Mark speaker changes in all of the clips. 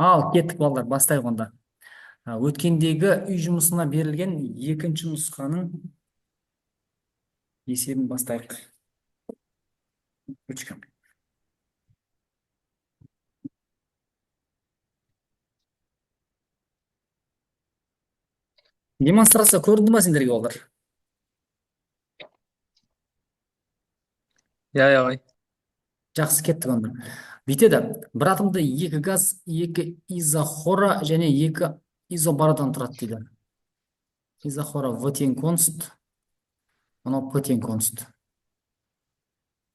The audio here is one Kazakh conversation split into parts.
Speaker 1: Ал кеттік балдар, бастайық онда. Өткендегі үй жұмысына берілген екінші нұсқаның есебін бастайық. Ручка. Демонстрация көрінді ма сендерге балдар?
Speaker 2: Ой.
Speaker 1: Жақсы, кеттік онда. Бүйтеді. Bir атомда екі газ, екі изохора және екі изобарадан тұрады дейді. Изохора В тең конст, мынау П тең конст.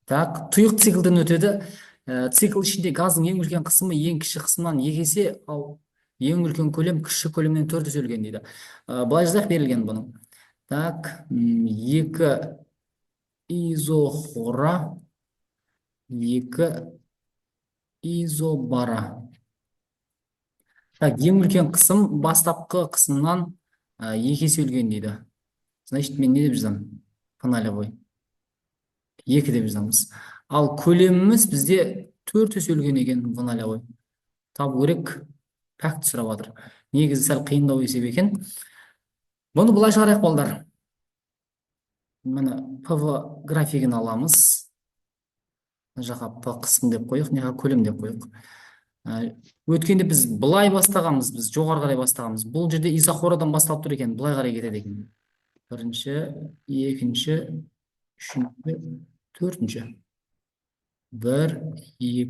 Speaker 1: Так, тұйық циклден өтеді. Цикл ішінде газдың ең үлкен қысымы ең кіші қысымнан 2 есе, ал ең үлкен көлем кіші көлемнен 4 есе үлкен дейді. Былай жазайық берілген бұның. Так, екі изохора, екі изобара. Так, ең үлкен қысым бастапқы қысымнан 2 есе үлкен дейді. Значит, мен не деп жазамын? П нолевой. 2 деп жазамыз. Ал көлеміміз бізде 4 есе үлкен екен В нолевой. Табу керек, пәкті сұрап жатыр. Негізі сәл қиындау есеп екен. Бұны былай шығарайық балдар. Міне ПВ графигін аламыз. Мына жаққа П қысым деп қойық, неға көлем деп қойық. Өткенде біз былай бастағанбыз, біз жоғары қарай бастағанбыз. Бұл жерде изохорадан басталып тұр екен, былай қарай кетеді екен. Бірінші, екінші, үшінші, төртінші. 1, 2,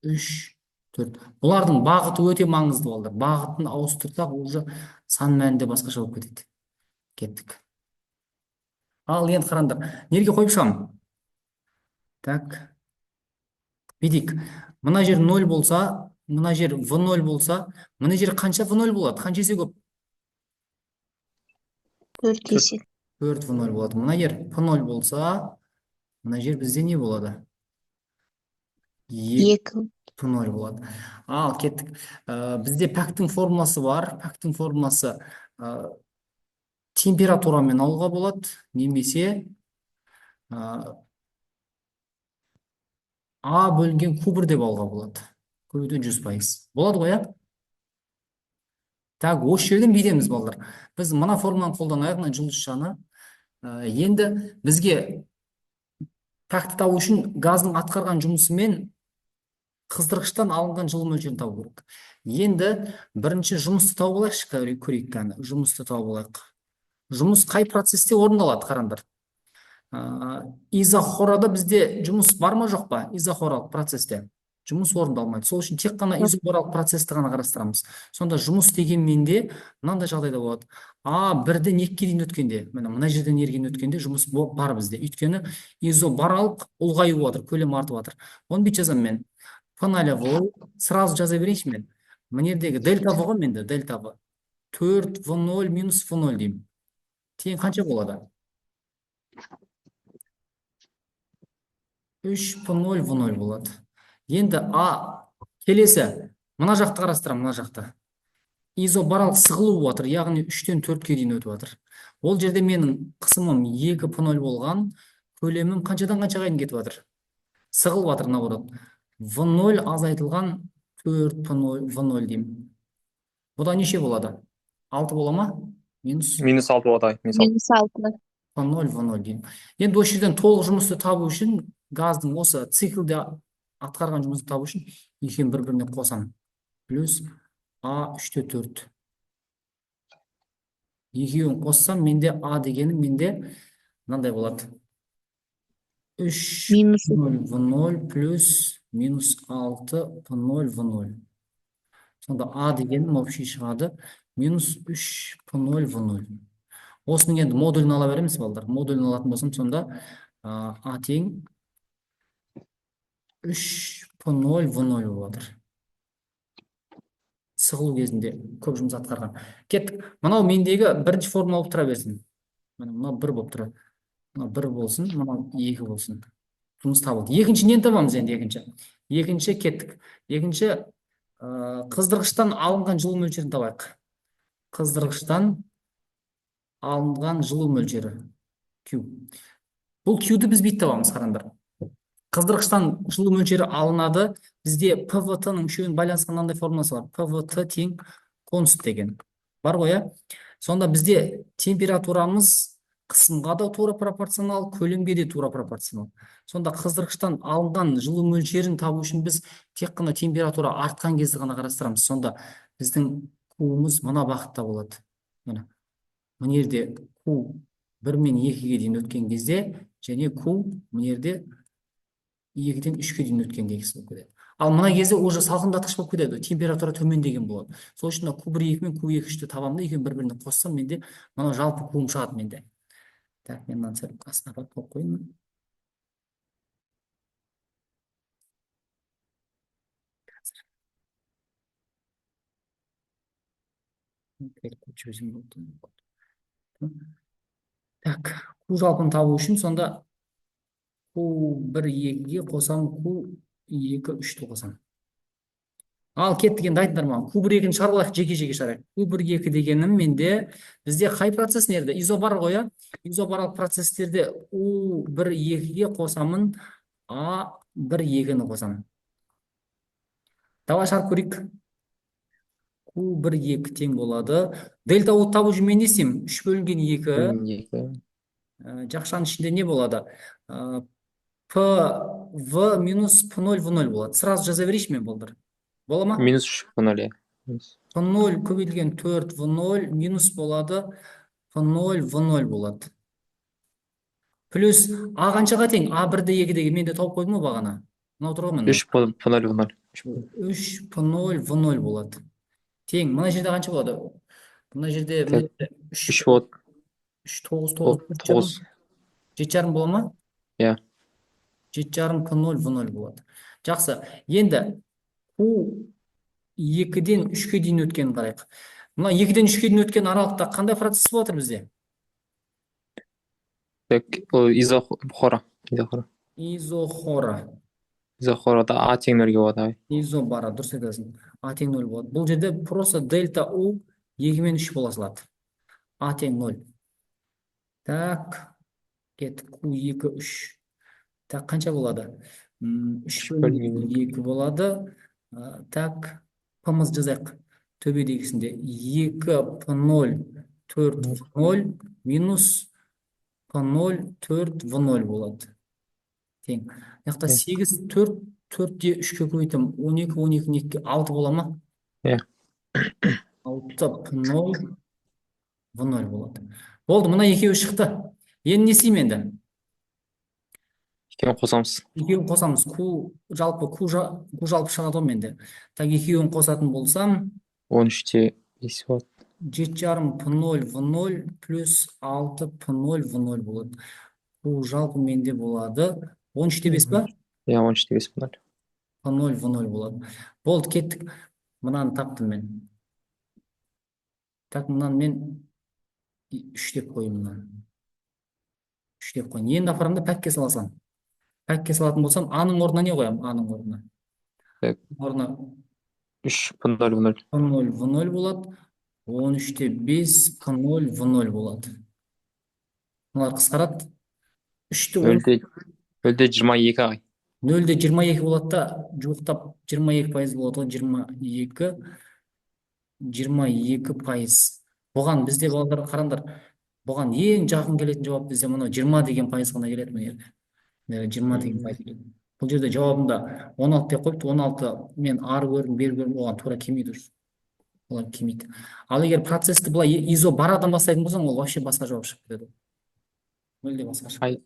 Speaker 1: 3, 4. Бұлардың бағыты өте маңызды балдар. Бағытын ауыстырсақ, уже сан мәнінде басқаша болып кетеді. Кеттік. Ал енді қараңдар. Нерге қойып шығамын? Так. Бедік. Мына жер 0 болса, мына жер В0 болса, мына жер қанша В0 болады? Қанша есе көп?
Speaker 2: 4 есе.
Speaker 1: 4 В0 болады. Мына жер П0 болса, мына жер бізде не болады? 2 П0 болады. Ал кеттік. Бізде пәктің формуласы бар. Пәктің формуласы температурамен алуға болады, немесе А бөлінген Q1 деп алуға болады. Көбейту 100%. Болады ғой, иә? Так, осы жерден бүйдеміз балдар. Біз мына формуланы қолданайық, мына жұлдызшаны. Енді бізге пәкті табу үшін газдың атқарған жұмысы мен қыздырғыштан алынған жылу мөлшерін табу керек. Енді бірінші жұмысты тауып алайықшы, көрейік қана. Жұмысты тауып алайық. Жұмыс қай процесте орындалады, қараңдар. Изохорада бізде жұмыс бар ма жоқ па? Изохоралық процесте жұмыс орындалмайды. Сол үшін тек қана изобаралық процесті ғана қарастырамыз. Сонда жұмыс дегенменде мынандай жағдайда болады. А1-ден 2-ге дейін өткенде, мына жерден ерген өткенде жұмыс бар бізде. Өйткені изобаралық ұлғайып жатыр, көлем артып жатыр. Оны бүйтіп жазамын мен. П нолевой сразу жаза берейінші мен. Мына жердегі дельта В ғой менде, дельта В. 4 В0 минус В0 деймін. Тең қанша болады? 3 П0 В0 болады. Енді келесі, мына жақты қарастырамын, мына жақты. Изобаралық сығылу жатыр, яғни 3-тен 4-ке дейін өтіп жатыр. Ол жерде менің қысымым 2 П0 болған, көлемім қаншадан қаншаға дейін кетіп жатыр? Сығылып жатыр, наоборот. В0 азайтылған 4 П0 В0 деймін. Бұда неше болады? 6 бола ма?
Speaker 2: Минус 6 болады.
Speaker 3: Минус 6.
Speaker 1: П0 В0 деймін. Енді осы жерден толық жұмысты табу үшін, газдың осы циклде атқарған жұмысты табу үшін екеуін бір-біріне қосамын. Плюс А3-те 4. Екеуін қоссам, менде А дегенім менде мынандай болады. 3 П0 В0 плюс минус 6 П0 В0. Сонда А дегенім общий шығады. Минус 3 П0 В0. Осының енді модулін ала береміз, балдар. Модулін алатын болсам, сонда А тең 3 П0 В0 болады. Сығылу кезінде көп жұмыс атқарған. Кеттік. Мынау мендегі бірінші формула болып тұра берсін. Мынау 1 болып тұр. Мынау 1 болсын, мынау 2 болсын. Жұмыс табылды. Екінші нені табамыз енді екінші? Екінші кеттік. Екінші қыздырғыштан алынған жылу мөлшерін табайық. Қыздырғыштан алынған жылу мөлшері Q. Бұл Q'ді біз бүйтіп табамыз, қараңдар. қыздырғыштан жылу мөлшері алынады. Бізде ПВТ-ның үшеуінің байланысқан мынандай формуласы бар. ПВТ тең конст деген. Бар ғой, иә? Сонда бізде температурамыз қысымға да тура пропорционал, көлемге де тура пропорционал. Сонда қыздырғыштан алынған жылу мөлшерін табу үшін біз тек қана температура артқан кезде ғана қарастырамыз. Сонда біздің куымыз мына бағытта болады. Міне, мына жерде ку 1 мен 2-ге дейін өткен кезде, және ку мына жерде 2-ден 3-ге дейін өткен кезде болып кетеді. Ал мына кезде уже салқындатқыш болып кетеді, температура төмендеген болады. Сол үшін Q1 2 мен Q2 3-ті табамын да, екеуін бір-біріне қоссам менде мына жалпы куым шығады менде. Так, мен мынаны сәл астына апарып қойып қояйын. Так, ку жалпын табу үшін сонда Q1 2-ге қосамын, Q2 3-ті қосамын. Ал кеттік, енді айтыңдар маған. Q1 2-ні шығарып алайық, жеке-жеке шығарайық. Q1 2 дегенім менде бізде қай процесс нерді? Изобар ғой, иә? Изобарлық процесстерде U1 2-ге қосамын, A1 2-ні қосамын. Давай шығарып көрейік. Q1 2 тең болады. Дельта U табу үшін мен не істеймін? 3 бөлінген 2.
Speaker 2: 2.
Speaker 1: Жақшаның ішінде не болады? PV минус P0 V0 болады. Сразу жаза берейінші мен, болдыр. Бола ма?
Speaker 2: Минус 3 0,
Speaker 1: P0 көбейтілген 4 V0 минус болады. P0 V0 болады. Плюс А қаншаға тең? А1-ді 2-деге мен де тауып қойдым ғой бағана. Мынау тұр ғой міне.
Speaker 2: 3 0 0.
Speaker 1: 3 P0 V0 болады. Тең. Мына жерде қанша болады? Мына жерде
Speaker 2: 3 болады.
Speaker 1: 3 9 9
Speaker 2: 9.
Speaker 1: 7,5 бола ма?
Speaker 2: Иә.
Speaker 1: 7,5 P0 V0 болады. Жақсы. Енді Q2-ден 3-ге дейін өткен қарайық. Мына 2-ден 3-ге дейін өткен аралықта қандай процесс болып жатыр бізде?
Speaker 2: Так, изохора. Изохорада А тең 0-ге болады.
Speaker 1: Изобара, дұрыс айтасың. А тең 0 болады. Бұл жерде просто дельта У 2 мен 3 бола салады. А тең 0. Так, кеттік. Q2 3. Так, қанша болады? 3 бөлінген 2 болады. Так, P-мыз жазайық. Төбедегісінде 2 P0 4 V0 минус P0 4 V0 болады. Тең. Яқта 8 4 4-те 3-ке көбейтім. 12 12 2-ге 6 бола ма?
Speaker 2: Иә.
Speaker 1: 6 P0 V0 болады. Болды, мына екеуі шықты. Енді не істеймін енді?
Speaker 2: Екеуін қосамыз.
Speaker 1: Екеуін қосамыз. Q жалпы шығады ғой менде. Так, екеуін қосатын болсам,
Speaker 2: 13-те 5 болады.
Speaker 1: 7,5 P0 V0 плюс 6 P0 V0 болады. Q жалпы менде болады 13-те 5 па?
Speaker 2: Иә, 13-те 5 болады.
Speaker 1: P0 V0 болады. Болды, кеттік. Мынаны таптым мен. Так, мынаны мен 3 деп қойым. 3 деп қойын. Енді апарамын да пәкке саласам. Пәкке салатын болсам, А-ның орнына не қоямын? А-ның орнына.
Speaker 2: Так,
Speaker 1: Орнына
Speaker 2: 3 0 0.
Speaker 1: P0 V0 болады. 13-те 5 P0 V0 болады. Мыналар қысқарады. 3-те 10.
Speaker 2: Өлде 22 ай.
Speaker 1: 0-де 22 болады да, жуықтап 22% болады ғой. 22%. Бұған бізде балалар қараңдар. Бұған ең жақын келетін жауап бізде мынау 20 деген пайыз ғана келеді мына жерде. 20 деген пайыз келеді. Бұл жерде жауабында 16 деп қойыпты. 16 мен ары көрдім, бері көрдім, оған тура келмейді. Олар келмейді. Ал егер процессті былай изобарадан бастайтын болсаң, ол вообще басқа жауап шығып кетеді. Мүлде басқа шығып кетеді.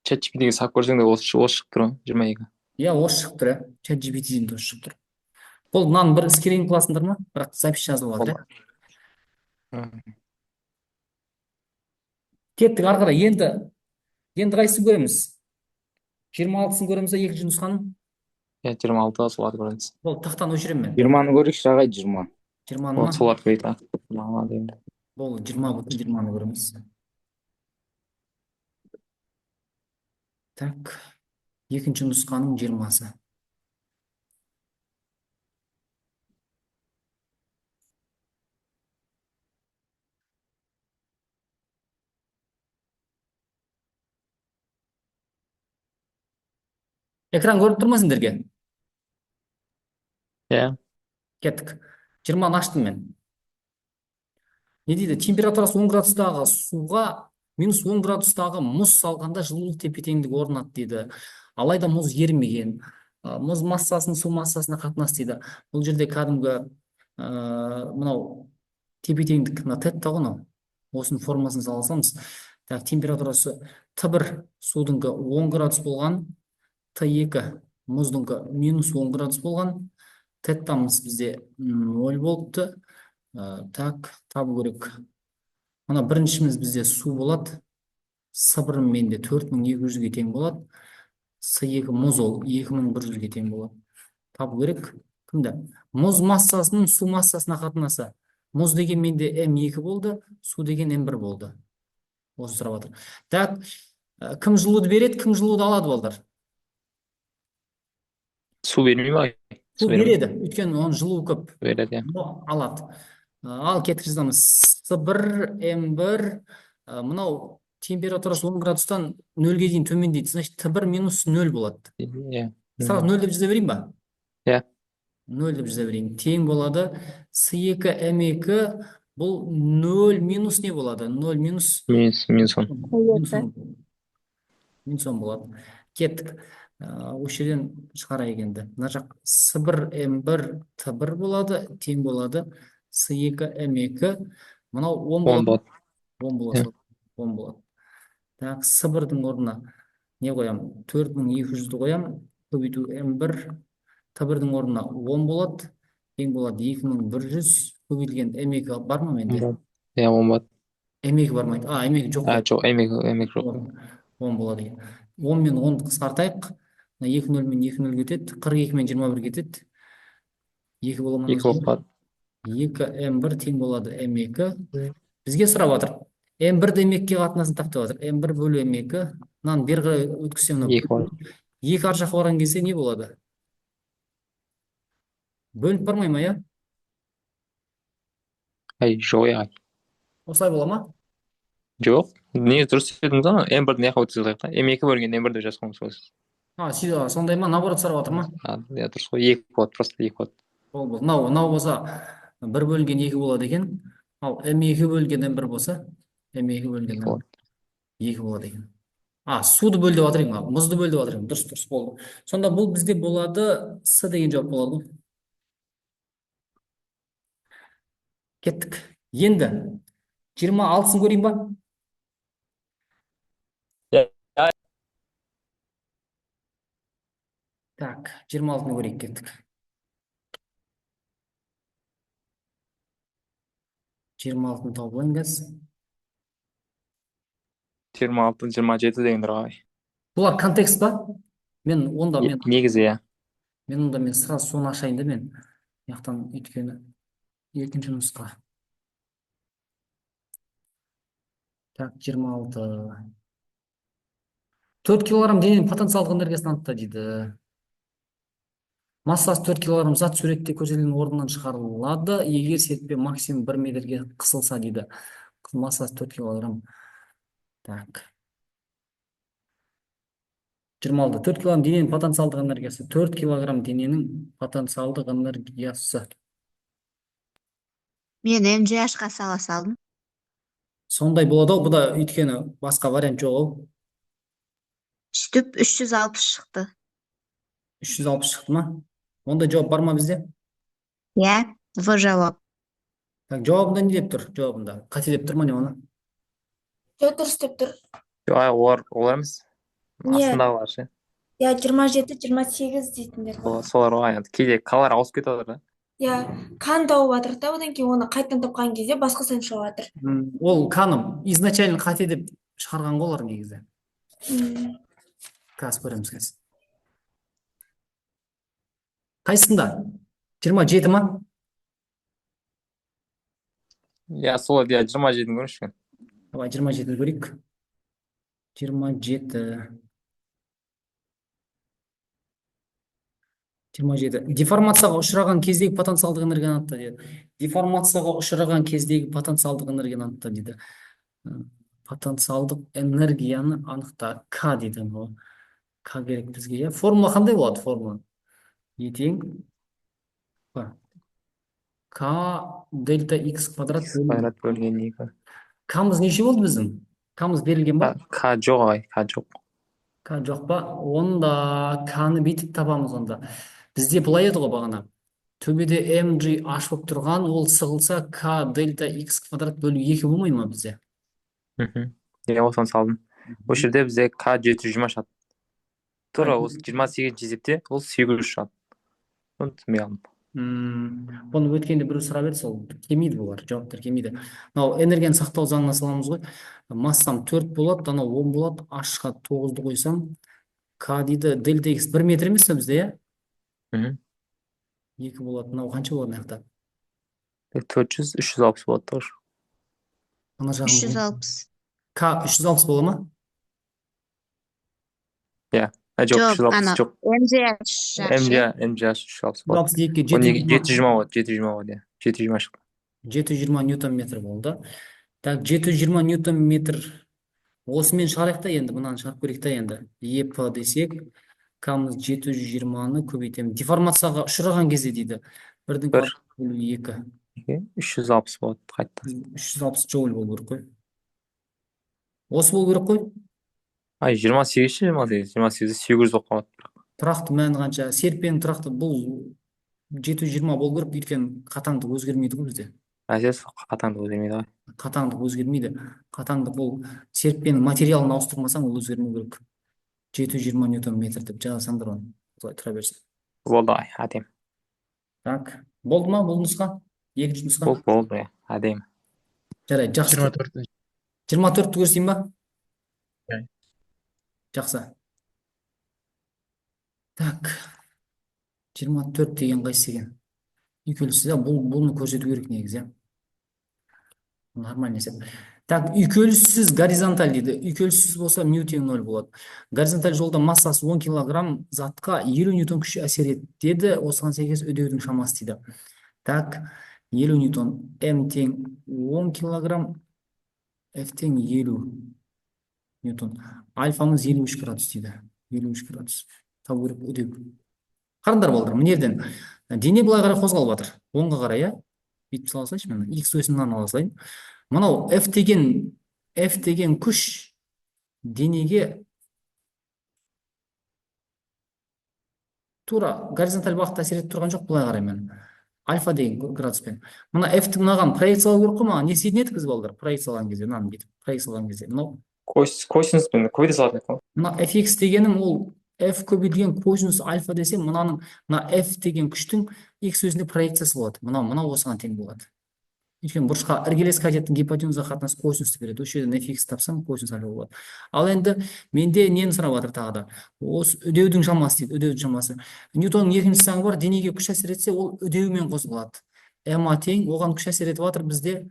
Speaker 2: ChatGPT-ге салып көрсең де осы шығып тұр ғой, 22.
Speaker 1: Иә, осы шығып тұр, иә. ChatGPT-ден де осы шығып тұр. Бұл мынаны бір скрин қыласыңдар ма? Бірақ запись жазылып алады, иә. Кеттік ары қарай. Енді қайсысын көреміз? 26-сын көреміз бе, екінші нұсқаның?
Speaker 2: Иә, 26 соларды көреміз.
Speaker 1: Бұл тақтан өшіремін мен.
Speaker 3: 20-ны көрейікші ағай, 20.
Speaker 1: 20-ны ма?
Speaker 2: Соларды көрейік.
Speaker 1: Бұл 20-ны көреміз. Так, екінші нұсқаның 20-сы. Экран көріп тұр ма сендерге?
Speaker 2: иә.
Speaker 1: Кеттік. 20-ны аштым мен. Не дейді? Температурасы 10 градустағы суға минус 10 градустағы мұз салғанда жылулық тепе теңдігі орнады дейді. Алайда мұз ерімеген. Мұз массасының су массасына қатынасы дейді. Бұл жерде кәдімгі мынау тепе теңдік мына тетта ғой мынау. Осының формасын салсаңыз, так, температурасы Т1 судыңғы 10 градус болған, Т2 мұздыңғы минус 10 градус болған, теттамыз бізде 0 болыпты. Так, табу керек. Мына біріншіміз бізде су болады. С1 менде 4200-ге тең болады. С2 мұз ол 2100-ге тең болады. Табу керек. Кімді? Мұз массасының су массасына қатынасы. Мұз деген менде М2 болды, су деген М1 болды. Осы сұрап жатыр. Так, кім жылуды береді, кім жылуды алады балдар?
Speaker 2: Су бермей ма?
Speaker 1: Су
Speaker 2: бермейді.
Speaker 1: береді, өйткені оның жылуы көп.
Speaker 2: Береді, иә.
Speaker 1: Но алады. Ал кетіп жазамыз. С1, М1, мынау температурасы 10 градустан 0-ге дейін төмендейді. Значит, Т1 минус 0 болады.
Speaker 2: Иә.
Speaker 1: Сразу 0 деп жаза берейін ба?
Speaker 2: Иә.
Speaker 1: 0 деп жаза берейін. Тең болады. С2, М2 бұл 0 минус не болады? 0 минус
Speaker 2: Минус 10.
Speaker 1: минус 10 минус 10 болады. Кеттік. Осы жерден шығарайық енді. Мына жақ С1, М1, Т1 болады, тең болады. С2, М2, мынау 10
Speaker 2: 10
Speaker 1: болады.
Speaker 2: болады.
Speaker 1: 10 болады. 10 болады. Так, С1-дің орнына не қоямын? 4200-ді қоямын. Көбейту М1, Т1-дің орнына 10 болады. Тең болады 2100. Көбейтілген М2 бар ма менде?
Speaker 2: Иә, 10 болады.
Speaker 1: М2 бармайды. М2 жоқ қой.
Speaker 2: Жоқ, М2 жоқ.
Speaker 1: 10 болады екен. 10 мен 10-ды қысқартайық. 2 0 мен 2 0 кетеді. 42 мен 21 кетеді. 2 бола ма?
Speaker 2: 2 болып қалады.
Speaker 1: 2 М1 тең болады М2. Бізге сұрап жатыр. М1-ді М2-ге қатынасын тап деп жатыр. М1 бөлу М2. Мынаны бері қарай өткізсем,
Speaker 2: 2 болады.
Speaker 1: 2 ар жаққа барған кезде не болады? Бөлініп бармай ма, иә?
Speaker 2: Жоқ, иә.
Speaker 1: Осылай бола ма?
Speaker 2: Жоқ. Не дұрыс дедіңіз ана? М1-ді мына жаққа өткізіп қояйық та. М2 бөлінген М1 деп жазып қойыңыз.
Speaker 1: Сондай ма? Наоборот сұрап жатыр ма?
Speaker 2: Иә, дұрыс қой. 2 болады, просто 2 болады.
Speaker 1: Мынау болса 1 бөлінген 2 болады екен. Ал М2 бөлінген М1 болса, М2 бөлінген
Speaker 2: 2 болады.
Speaker 1: 2 болады екен. Суды бөл деп жатыр екен, мұзды бөл деп жатыр екен. Дұрыс болды. Сонда бұл бізде болады, С деген жауап болады ғой. Кеттік. Енді 26-сын көрейін ба? Так, 26-ны көрейік, кеттік. 26-ны тауып алыңыз.
Speaker 2: 26, 27 дегендер ғой.
Speaker 1: Бұлар контекст па?
Speaker 2: Негізі, иә.
Speaker 1: Мен сразу соны ашайын да мен. Яқтан өйткені екінші нұсқа. Так, 26. 4 килограмм дененің потенциалдық энергиясын анықта дейді. Массасы 4 килограмм зат суретте көрсетілген орнынан шығарылады. Егер серіппе максимум 1 метрге қысылса дейді. Массасы 4 килограмм. Так. 26. 4 килограмм дененің потенциалдық энергиясы. 4 килограмм дененің потенциалдық энергиясы.
Speaker 3: Мен МЖH-қа сала салдым.
Speaker 1: Сондай болады ау, бұда өйткені басқа вариант жоқ ау.
Speaker 3: Сөйтіп 360 шықты.
Speaker 1: 360 шықты ма? Онда жауап бар ма бізде?
Speaker 3: Иә, В жауап.
Speaker 1: Так, жауабында не деп тұр? Жауабында қате деп тұр ма не оны?
Speaker 4: Жоқ, дұрыс деп тұр.
Speaker 2: Олар емес.
Speaker 4: Не?
Speaker 2: Астындағылар ше.
Speaker 4: Иә, 27, 28 дейтіндер бар.
Speaker 2: Солар ғой, енді кейде қалар ауысып кетіп жатыр да.
Speaker 4: Иә, қан тауып жатыр да, одан кейін оны қайтадан тапқан кезде басқа сан шығып жатыр.
Speaker 1: Ол каным изначально қате деп шығарған ғой олар негізі. Қазір көреміз қазір. Қайсысында? 27 ма?
Speaker 2: Иә, солай, 27-ні көріңізші.
Speaker 1: Давай 27-ні көрейік. 27. 27. Деформацияға ұшыраған кездегі потенциалдық энергияны анықта дейді. Деформацияға ұшыраған кездегі потенциалдық энергияны анықта дейді. Потенциалдық энергияны анықта. К дейді. К керек бізге, иә. Формула қандай болады, формула? Е тең К дельта X квадрат
Speaker 2: X
Speaker 1: бөлу.
Speaker 2: квадрат бөлген 2.
Speaker 1: К'мыз неше болды біздің? К'мыз берілген ба?
Speaker 2: К жоқ ағай, К жоқ.
Speaker 1: К жоқ па? Онда К'ны бүйтіп табамыз онда. Бізде былай еді ғой бағана. Төбеде mg h болып тұрған, ол сығылса К дельта X квадрат бөлу 2 болмай ма бізде?
Speaker 2: Иә, осыны салдым. Осы жерде бізде К 720 шығады. Тура осы 28 жезепте ол 800 шығады. Оны түсінбей қалдым.
Speaker 1: Оны өткенде біреу сұрап еді, сол келмейді бұлар, жауаптар келмейді. Мынау энергияны сақтау заңына саламыз ғой. Массам 4 болады, анау 10 болады, h-қа 9-ды қойсам, К дейді, дельта X 1 метр емес пе бізде, иә? 2 болады, мынау қанша болады мына жақта?
Speaker 2: 400, 360 болады тоже.
Speaker 1: Ана жағында
Speaker 3: 360.
Speaker 1: К 360 бола ма?
Speaker 2: Иә, жоқ,
Speaker 3: Жоқ,
Speaker 2: 360
Speaker 3: ана
Speaker 2: жоқ.
Speaker 3: MGH жақшы.
Speaker 2: MGH 360 болады.
Speaker 1: 362-ге
Speaker 2: Оны
Speaker 1: 720
Speaker 2: 720 болады, 720 болады, иә. 720 шықты.
Speaker 1: 720 ньютон метр болды. Так, 720 ньютон метр. Осымен шығарайық та енді, мынаны шығарып көрейік та енді. ЕП десек, К'мыз 720-ны көбейтеміз. Деформацияға ұшыраған кезде дейді. 1-дің
Speaker 2: Бір.
Speaker 1: квадрат бөлу 2.
Speaker 2: 360 болады қайтадан.
Speaker 1: 360 джоуль болу керек қой. Осы болу керек қой.
Speaker 2: Ай, 28-ші, 28-ді 800 болып қалады.
Speaker 1: Тұрақты мәні қанша? Серпен тұрақты бұл 720 болу керек, өйткені қатаңдық өзгермейді ғой бізде.
Speaker 2: Әсес қатаңдық өзгермейді ғой.
Speaker 1: Қатаңдық өзгермейді. Қатаңдық ол серпеннің материалын ауыстырмасаң ол өзгермеу керек. 720 ньютон метр деп жазасаңдар оны. Солай тұра берсін.
Speaker 2: Болды ай, әдем.
Speaker 1: Так, болды ма бұл нұсқа? Екінші нұсқа?
Speaker 2: Болды, әдем.
Speaker 1: Жарайды, жақсы.
Speaker 5: 24.
Speaker 1: 24-ті көрсейін ба?
Speaker 5: Иә.
Speaker 1: Жақсы. Так, 24 деген қайсы екен? Үйкеліссіз, бұны көрсету керек негізі. Нормальный есеп. Так, үйкеліссіз горизонталь дейді. Үйкеліссіз болса мю тең 0 болады. Горизонталь жолда массасы 10 килограмм затқа 50 ньютон күші әсер етеді. Осыған сәйкес үдеудің шамасы дейді. Так, 50 ньютон, М тең 10 килограмм, F тең 50 ньютон. Альфамыз 53 градус дейді. 53 градус. Табу керек үдеу. Қараңдар балдар, мына жерден дене былай қарай қозғалып жатыр. Оңға қарай, иә? Бүйтіп сала салайыншы, мен X өсімнен ала салайын. Мынау F деген күш денеге тура горизонталь бағытта әсер етіп тұрған жоқ, былай қарай мен. Альфа деген градуспен. Мына F-ті мынаған проекциялау керек қой, маған не істейтін едік біз балдар? Проекциялаған кезде, мынаны бүйтіп, проекциялаған кезде. Мынау
Speaker 2: Косинуспен көбейте салатын еді ғой.
Speaker 1: мына fx дегенім ол f көбейтілген косинус альфа десе, мына f деген күштің x өзінде проекциясы болады. Мынау осыған тең болады. Өйткені бұрышқа іргелес катеттің гипотенуза қатынасы косинусты береді. Осы жерден fx тапсам косинус альфа болады. Ал енді менде нені сұрап жатыр тағы да? Осы үдеудің шамасы дейді, үдеудің шамасы. Ньютонның екінші заңы бар, денеге күш әсер етсе, ол үдеумен қозғалады. ма тең, оған күш әсер етіп жатыр бізде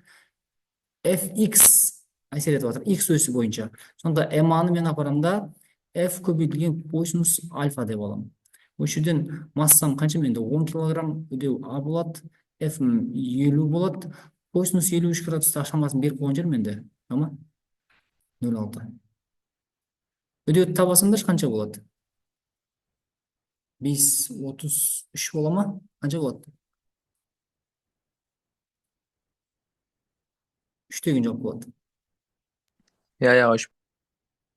Speaker 1: fx әсер етіп жатыр, x өсі бойынша. Сонда ма-ны мен апарамын да f көбейтілген косинус альфа деп аламын. Осы жерден массам қанша менде? 10 килограмм, үдеу а болады, f 50 болады. Косинус 53 градуста шамасын беріп қойған жер менде. Ама? 0,6. Үдеуді табасыңдар қанша болады? 5, 33 бола ма? Қанша болады? 3 деген жоқ болады.
Speaker 2: Иә, 3.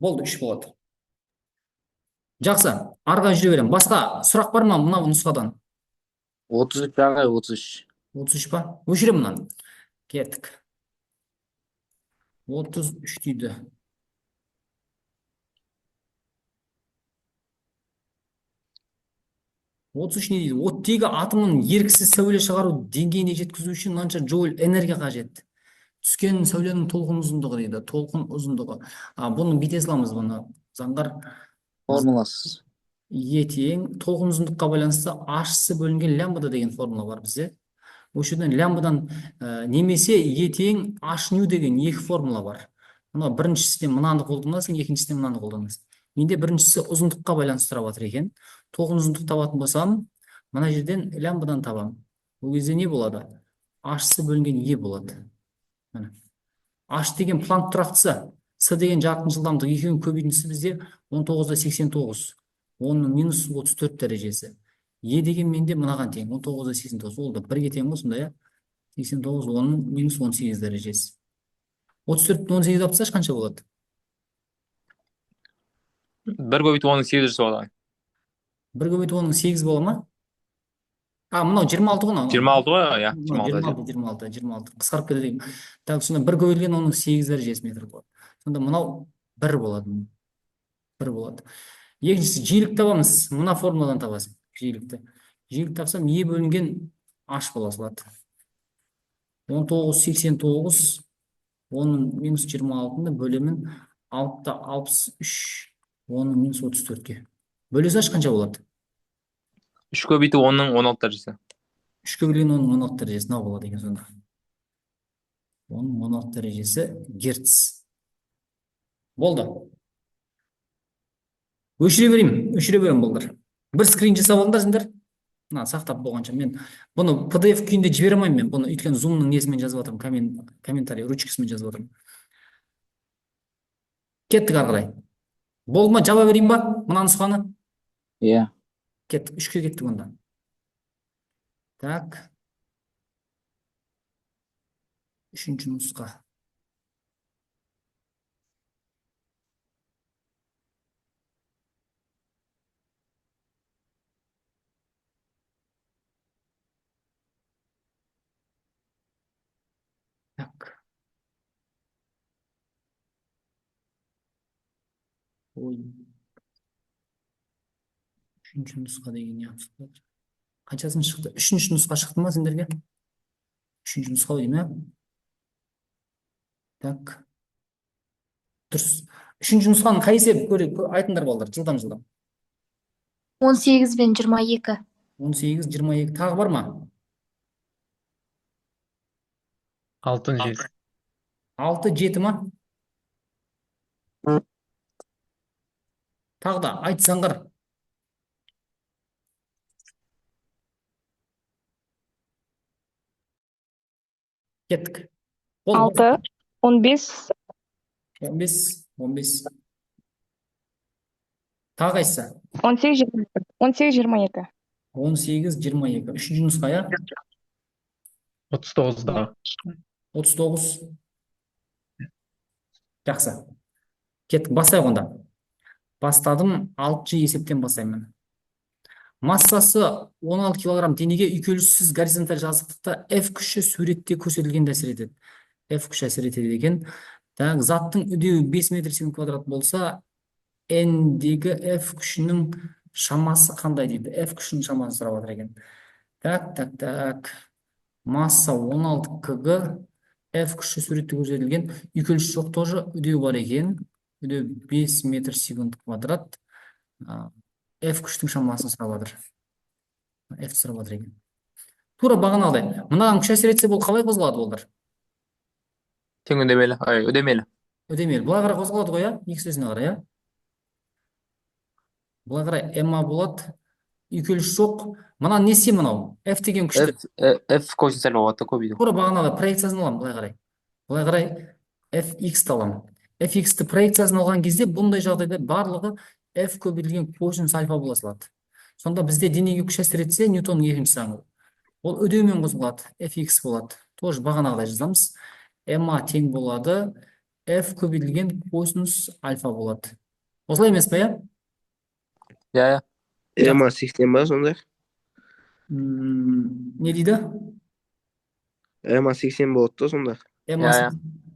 Speaker 1: Болды, 3 болады. Жақсы, арға жүре берем. Басқа сұрақ бар ма мына нұсқадан?
Speaker 5: 33 ағай, 33.
Speaker 1: 33 па? Өшірем мынаны. Кеттік. 33 дейді. 33 не дейді? Оттегі атомның еріксіз сәуле шығару деңгейіне жеткізу үшін мынанша джоуль энергия қажет. Түскен сәуленің толқын ұзындығы дейді. Толқын ұзындығы. Бұны бүйте саламыз, бұны заңғар.
Speaker 5: Формуласы.
Speaker 1: Е тең толқын ұзындыққа байланысты h-сы бөлінген лямбда деген формула бар бізде. Осы жерден лямбдадан немесе Е тең h ню деген екі формула бар. Мына біріншісінен мынаны қолданасың, екіншісінен мынаны қолданасың. Менде біріншісі ұзындыққа байланысты тұрып жатыр екен. Толқын ұзындық табатын болсам, мына жерден лямбдадан табамын. Ол кезде не болады? h-сы бөлінген Е болады. H деген планк тұрақтысы, С деген жарқын жылдамдық екеуінің көбейтіндісі бізде 19-89. 10-ның минус 34 дәрежесі. Е деген менде мынаған тең. 19-да 89. Ол да 1-ге тең ғой сонда, 89 10-ның минус 18 дәрежесі. 34-тен 18 алып тасташы қанша болады?
Speaker 2: 1 көбейтіп 10-ның 8 жүрсе болады.
Speaker 1: 1 көбейтіп 10-ның 8 бола ма? Мынау 26 ғой.
Speaker 2: 26 ғой, иә,
Speaker 1: 26. 26. Қысқарып кетеді деймін. Так, сонда 1 көбейтілген 10-ның 8 дәрежесі метр болады. Сонда мынау 1 болады. 1 болады. Екіншісі, жиілік табамыз. Мына формуладан табасың. Жиілікті. Жиілік тапсам, Е бөлінген H бола салады. 19-89, 10-ның минус 26-ны бөлемін 6-63, 10-ның минус 34-ке. Бөлесі H қанша болады?
Speaker 2: 3 көбейтіп 10-ның 16 дәрежесі.
Speaker 1: 3-ке бөлген 10-ның 16 дәрежесі мынау болады екен сонда. 10-ның 16 дәрежесі герц. Болды. Өшіре берем болдар. Бір скрин жасап алыңдар сендер. Сақтап болғанша мен бұны PDF күйінде жібере алмаймын мен. Бұны өйткені Zoom-ның несімен жазып жатырмын, комментарий ручкасымен жазып жатырмын. Кеттік ары қарай. Болды ма, жаба берейін ба мына нұсқаны?
Speaker 5: Иә.
Speaker 1: Кеттік, 3-ке кеттік онда. Так. 3-ші нұсқа. Так. Ой. 3-ші нұсқа деген не yapsın? Қаншасын шықты? 3-ші нұсқа шықты ма сендерге? 3-ші нұсқа деймін, ә? Так. Дұрыс. 3-ші нұсқаның қай есебі көрейік, айтыңдар балдар, жылдам.
Speaker 3: 18 бен 22.
Speaker 1: 18, 22 тағы бар ма?
Speaker 2: 6 7.
Speaker 1: 6, 7 ма? Тағы да айтсаңдар. Кеттік.
Speaker 6: 6, 15,
Speaker 1: 15. Тағы қайсысы?
Speaker 6: 18, 22.
Speaker 1: 18, 22. 3-ші нұсқа, я?
Speaker 2: 39-да.
Speaker 1: 39. Жақсы. Кеттік, бастайық онда. Бастадым, 6-ші есептен бастаймын. Массасы 16 килограмм денеге үйкеліссіз горизонталь жазықтықта F күші суретте көрсетілген әсер етеді. F күші әсер етеді екен. Так, заттың үдеуі 5 метр секунд квадрат болса, N-дегі F күшінің шамасы қандай дейді? F күшінің шамасын сұрап отыр екен. Так. Масса 16 кг, F күші суретте көрсетілген, үйкеліс жоқ, тоже үдеу бар екен. Үдеу 5 метр секунд квадрат. F күштің шамасын сұрап отыр. F сұрап отыр екен. Тура бағанағыдай. Мынаған күш әсер етсе, бұл қалай қозғалады болдар?
Speaker 2: Тең үдемелі. Үдемелі.
Speaker 1: Бұлай қарай қозғалады ғой, X өсіне қарай, Бұлай қарай MA болады. Үйкеліс жоқ. Мына несе мынау? F деген күшті.
Speaker 2: F косинус альфа болады, көбейді.
Speaker 1: Тура бағанағыдай проекциясын аламын, бұлай қарай. Бұлай қарай FX-ті аламын. FX-ті проекциясын алған кезде бұндай жағдайда барлығы F көбейтілген косинус альфа бола салады. Сонда бізде денеге күш әсер етсе, Ньютонның екінші заңы. Ол үдеумен қозғалады, FX болады. Тоже бағанағыдай жазамыз. MA тең болады, F көбейтілген косинус альфа болады. Осылай емес па,
Speaker 2: Иә.
Speaker 7: MA 80 ба сонда?
Speaker 1: Не дейді?
Speaker 7: MA 80 болады да сонда.
Speaker 1: MA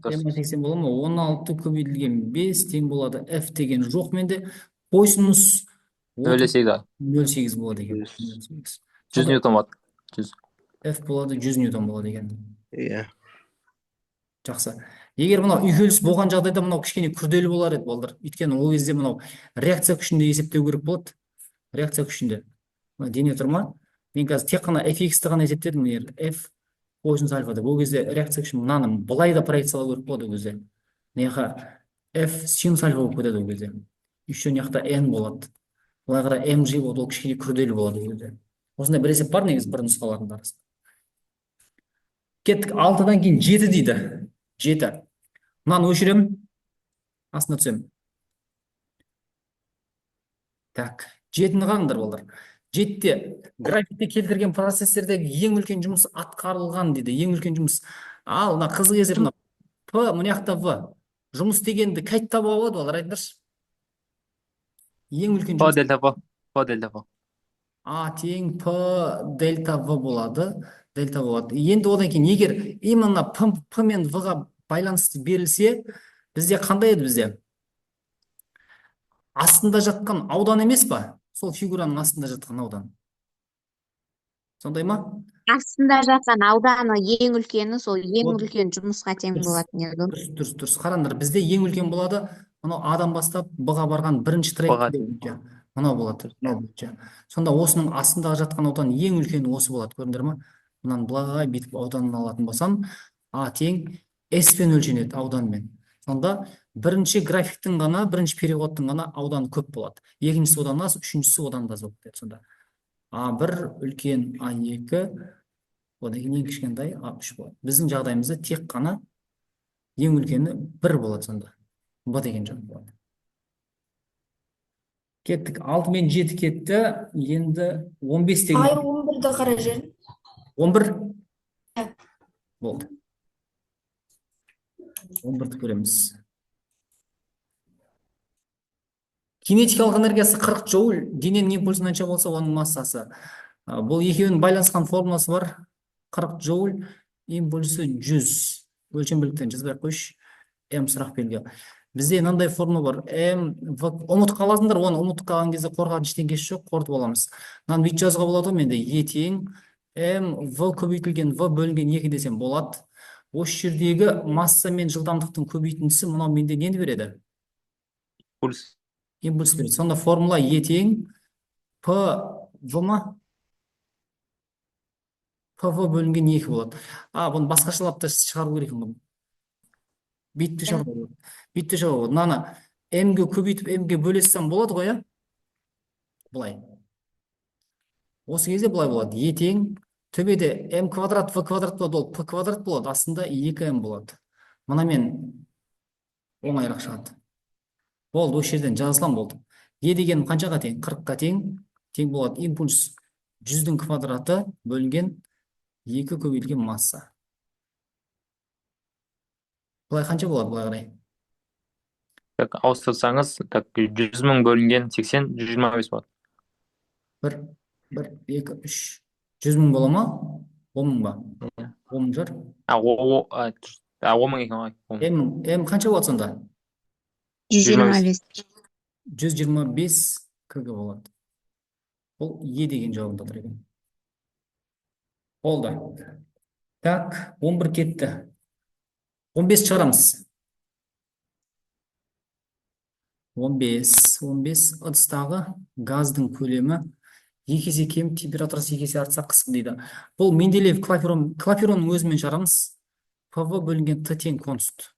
Speaker 1: 80 бола ма? 16 көбейтілген 5 тең болады. F деген жоқ менде. Косинус 0,8 болады екен.
Speaker 2: 100 ньютон болады.
Speaker 1: F болады, 100 ньютон болады екен.
Speaker 7: Иә.
Speaker 1: Жақсы. Егер мынау үйкеліс болған жағдайда мынау кішкене күрделі болар еді балдар. Өйткені ол кезде мынау реакция күшінде есептеу керек болады. Реакция күшінде. Дене тұр ма? Мен қазір тек қана FX-ті ғана есептедім. F косинус альфа деп. Ол кезде реакция күші мынаны былай да проекциялау керек болады ол кезде. F синус альфа болып кетеді ол кезде. Еще мына N болады. Былай қарай MG болады, ол кішкене күрделі болады ол кезде. Осындай бір есеп бар негізі бір нұсқалардың арасында. Кеттік, 6-дан кейін 7 дейді. 7. Мынаны өшірем. Астына түсем. Так, жетіні қараңдар балдар. Жетіде графикте келтірген процесстердегі ең үлкен жұмыс атқарылған дейді. Ең үлкен жұмыс. Ал мына қызық есеп мына П мына жақта В. Жұмыс дегенді қайтып табуға болады балдар, айтыңдаршы. Ең үлкен
Speaker 2: P
Speaker 1: жұмыс
Speaker 2: дельта V. P дельта V.
Speaker 1: А тең П дельта В болады. Дельта болады. Енді одан кейін егер именно П мен В-ға байланысты берілсе, бізде қандай еді бізде? Астында жатқан аудан емес па? Сол фигураның астында жатқан аудан. Сондай ма?
Speaker 3: Астында жатқан ауданы ең үлкені сол ең
Speaker 1: Вот.
Speaker 3: үлкен жұмысқа тең
Speaker 1: Дұрыс.
Speaker 3: болатын еді.
Speaker 1: Дұрыс. Қараңдар, бізде ең үлкен болады. Мынау Адан бастап Б-ға барған бірінші траектория
Speaker 2: тең.
Speaker 1: бойынша. Мынау болады. Мынау бойынша. Сонда осының астындағы жатқан аудан ең үлкені осы болады. Көрдіңдер ма? Мынаны былай бүйтіп ауданын алатын болсам, А тең S-пен өлшенеді ауданмен. Сонда бірінші графиктің ғана, бірінші переходтың ғана ауданы көп болады. Екіншісі одан аз, үшіншісі одан да аз болып кетеді сонда. А1 үлкен А2, одан кейін ең кішкентай А3 болады. Біздің жағдайымызда тек қана ең үлкені 1 болады сонда. Б деген жауап болады. Кеттік. 6 мен 7 кетті. Енді 15 деген.
Speaker 4: Ай 11-ді қара жер.
Speaker 1: 11
Speaker 4: Иә.
Speaker 1: болды. 11-ді көреміз. Кинетикалық энергиясы 40 джоуль, дененің импульсі қанша болса, оның массасы. Бұл екеуінің байланысқан формуласы бар. 40 джоуль, импульсі 100. Өлшем бірліктен жазбай қойшы. М сұрақ белгі. Бізде мынандай формула бар. Ұмытып қаласыңдар, оны ұмытып қалған кезде қорқатын ештеңесі жоқ, қорытып аламыз. Мынаны бүйтіп жазуға болады ғой менде. Е тең М В көбейтілген В бөлінген 2 десем болады. Осы жердегі масса мен жылдамдықтың көбейтіндісі мынау менде нені береді?
Speaker 2: Пульс.
Speaker 1: Импульс береді. Сонда формула Е тең П В ма? П В бөлінген 2 болады. Бұны басқашалап та шығару керек. Бүйтіп шығару. Бүйтіп шығару. Мынаны М-ге көбейтіп М-ге бөлесем болады ғой, иә? Былай. Осы кезде былай болады. Е тең төбеде М квадрат В квадрат болады, ол П квадрат болады, астында 2М болады. Мына мен оңайырақ шығады. Болды, осы жерден жазылам болды. Е деген қаншаға тең? 40-қа тең болады. Импульс 100-дің квадраты бөлінген 2 көбейтілген масса. Былай қанша болады былай қарай?
Speaker 2: Так, ауыстырсаңыз, так, 100 мың бөлінген 80, 125 болады.
Speaker 1: 1, 2, 3. 100 мың бола ма? 10 мың ба? 10 мың жар.
Speaker 2: 10 мың екен ғой.
Speaker 1: М қанша болады сонда?
Speaker 3: 125.
Speaker 1: 125 кг болады. Бұл Е деген жауабында тұр екен. Болды. Так, 11 кетті. 15 шығарамыз. 15 ыдыстағы газдың көлемі 2 есе кем, температурасы 2 есе артса қысым дейді. Бұл Менделеев клапейронның өзімен шығарамыз. ПВ бөлінген Т тең конст.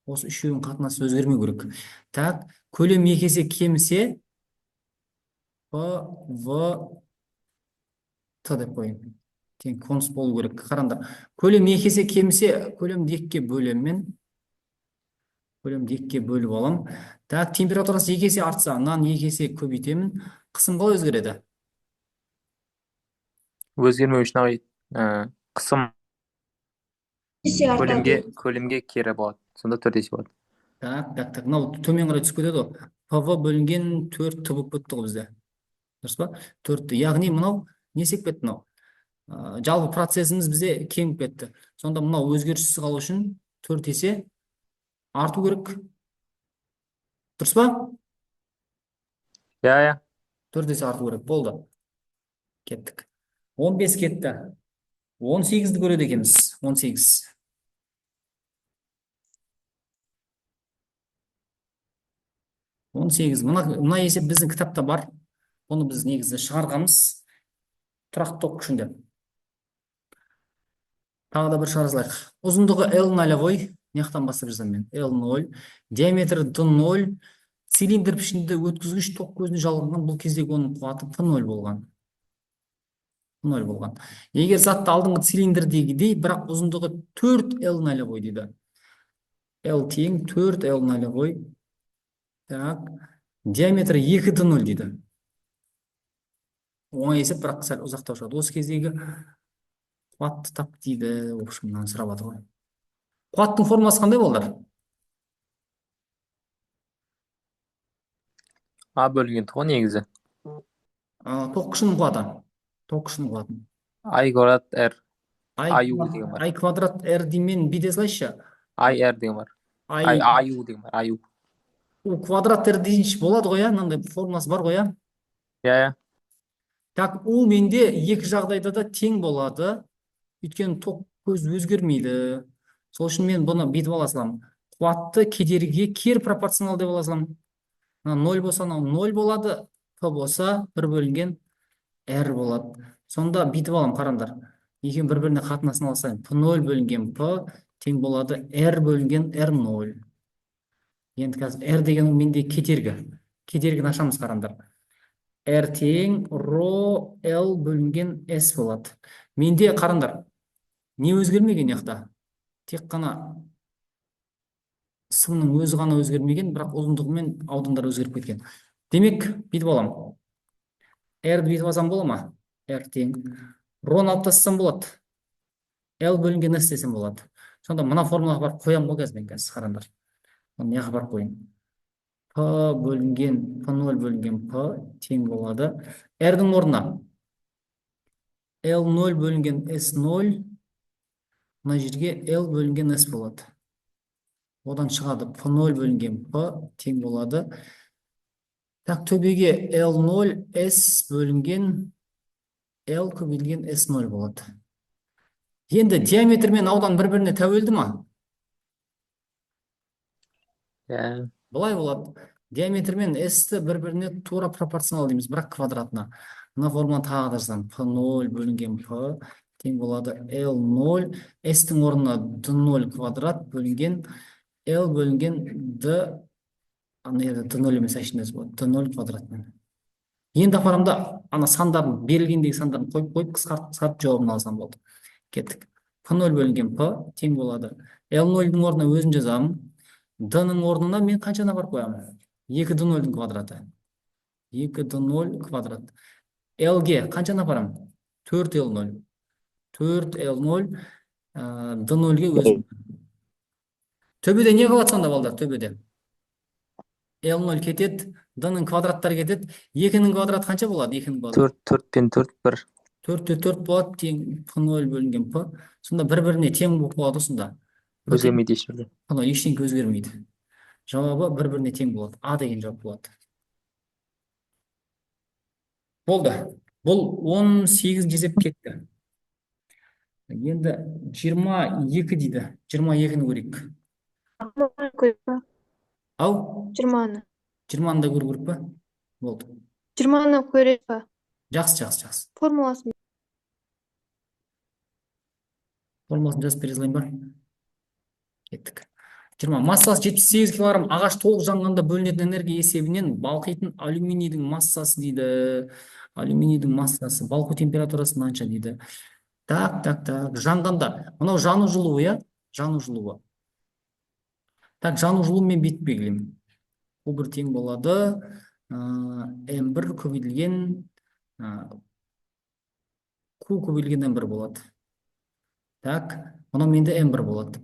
Speaker 1: Осы үшеуінің қатынасы өзгермеу керек. Так, көлем 2 есе кемісе ПВ Т деп қойын. Тең конст болу керек. Қараңдар. Көлем 2 есе кемісе көлемді 2-ге бөлемін. Көлемді 2-ге бөліп алам. Так, температурасы 2 есе артса, мынаны 2 есе көбейтемін. Қысым қалай өзгереді?
Speaker 2: Өзгермеу үшін қысым
Speaker 4: Есе артады.
Speaker 2: көлемге кері болады. Сонда 4 есе болады.
Speaker 1: Так. Мынау төмен қарай түсіп кетеді ғой. ПВ бөлінген 4 Т болып кетті ғой бізде. Дұрыс па? 4. Яғни мынау не есеп кетті мынау? Жалпы процесіміз бізде кеміп кетті. Сонда мынау өзгеріссіз қалу үшін 4 есе арту керек. Дұрыс па?
Speaker 2: Иә.
Speaker 1: 4 есе арту керек. Болды. Кеттік. 15 кетті. 18-ді көреді екенбіз. 18. Мына есеп біздің кітапта бар. Оны біз негізі шығарғамыз. Тұрақты ток күшінде. Тағы да бір шығарғызайық. Ұзындығы L нолевой. Неқтан бастап жазам мен? L0. Диаметрі D0. Цилиндр пішінде өткізгіш ток көзіне жалғанған. Бұл кездегі оның қуаты P0 болған. Егер затты алдыңғы цилиндрдегідей, бірақ ұзындығы 4 L нолевой дейді. L тең 4 L нолевой. Так. Диаметрі 2 D0 дейді. оңай есеп, бірақ сәл ұзақтау шығады. Осы кездегі қуатты тап дейді. В общем, мынаны сұрап жатыр ғой. Қуаттың формуласы қандай болды?
Speaker 2: А бөлінген т ғой негізі.
Speaker 1: Тоқ күшінің қуаты. Тоқ күшінің қуаты.
Speaker 2: I квадрат R.
Speaker 1: I
Speaker 2: IU деген бар.
Speaker 1: I квадрат R деймен биде слайша.
Speaker 2: IR деген бар. IU деген бар. IU.
Speaker 1: U квадрат R дейінші болады ғой, мынандай формуласы бар ғой.
Speaker 2: Иә.
Speaker 1: Так, U менде екі жағдайда да тең болады. Өйткені тоқ көз өзгермейді. Сол үшін мен бұны бүйтіп ала саламын. Қуатты кедергіге кері пропорционал деп ала саламын. 0 болса, 0 болады. П болса, 1 бөлінген R болады. Сонда бүйтіп аламын, қараңдар. Екеуін бір-біріне қатынасын алсайын. P0 бөлінген P тең болады R бөлінген R0. Енді қазір R деген менде кедергі. Кедергіні ашамыз, қараңдар. R тең ρ L бөлінген S болады. Менде, қараңдар, не өзгермеген яқта? Тек қана сымның өзі ғана өзгермеген, бірақ ұзындығы мен аудандары өзгеріп кеткен. Демек, бүйтіп аламын. R-ді бүйтіп алсам бола ма? R тең ρ-ны алып тастасам болады. L бөлінген S десем болады. Сонда мына формулаға барып қоямын ғой қазір, қараңдар. Оны неға барып қойын? P бөлінген P0 бөлінген P тең болады. R-дің орнына L0 бөлінген S0, мына жерге L бөлінген S болады. Одан шығады P0 бөлінген P тең болады. Так, төбеге L0 S бөлінген L көбейтілген S0 болады. Енді диаметр мен аудан бір-біріне тәуелді ма?
Speaker 2: Иә.
Speaker 1: Былай болады. Диаметр мен S-ті бір-біріне тура пропорционал дейміз, бірақ квадратына. Мына формуланы тағы да жазамын. P0 бөлінген P тең болады L0. S-тің орнына D0 квадрат бөлінген L бөлінген D, D0 емес әшінесі болады. D0 квадратмен. Енді апарамда ана сандарын, берілгендегі сандарын қойып, қысқартып жауабын алсам болды. Кеттік. P0 бөлінген P тең болады. L0-дің орнына өзін жазамын. D-ның орнына мен қаншаны бар қоямын? 2D0-дің квадраты. 2D0 квадрат. L-ге қаншаны апарамын? 4L0. 4L0 D0-ге өзін. Төбеде не қалады сонда, балдар? Төбеде L0 кетеді, D-ның квадраттары кетеді. 2-ның квадраты қанша болады? 2-ның квадраты
Speaker 2: 4 пен 4 1.
Speaker 1: 4-те 4 болады, тең P0 бөлінген P. Сонда бір-біріне тең болып болады сонда.
Speaker 2: Өзгермейді ешбір.
Speaker 1: Ештеңе өзгермейді. Жауабы бір-біріне тең болады. А деген жауап болады. Болды. Бұл 18 есеп кетті. Енді 22 дейді. 22-ні көрейік. Ау?
Speaker 4: 20-ны.
Speaker 1: 20-ны да көріп па? Болды.
Speaker 4: 20-ны көреді па?
Speaker 1: Жақсы.
Speaker 4: Формуласын.
Speaker 1: Формуласын жазып бере салайын ба? Кеттік. 20. Массасы 78 килограмм ағаш толық жанғанда бөлінетін энергия есебінен балқитын алюминийдің массасы дейді. Алюминийдің массасы, балқу температурасы қанша дейді. Так. Жанғанда. Мынау жану жылуы, я? Жану жылуы. Так, жану жылуымен бүйтіп белгілеймін. Бұл бір тең болады. М1 көбейтілген Q көбейтілген М1 болады. Так, мынау менде М1 болады.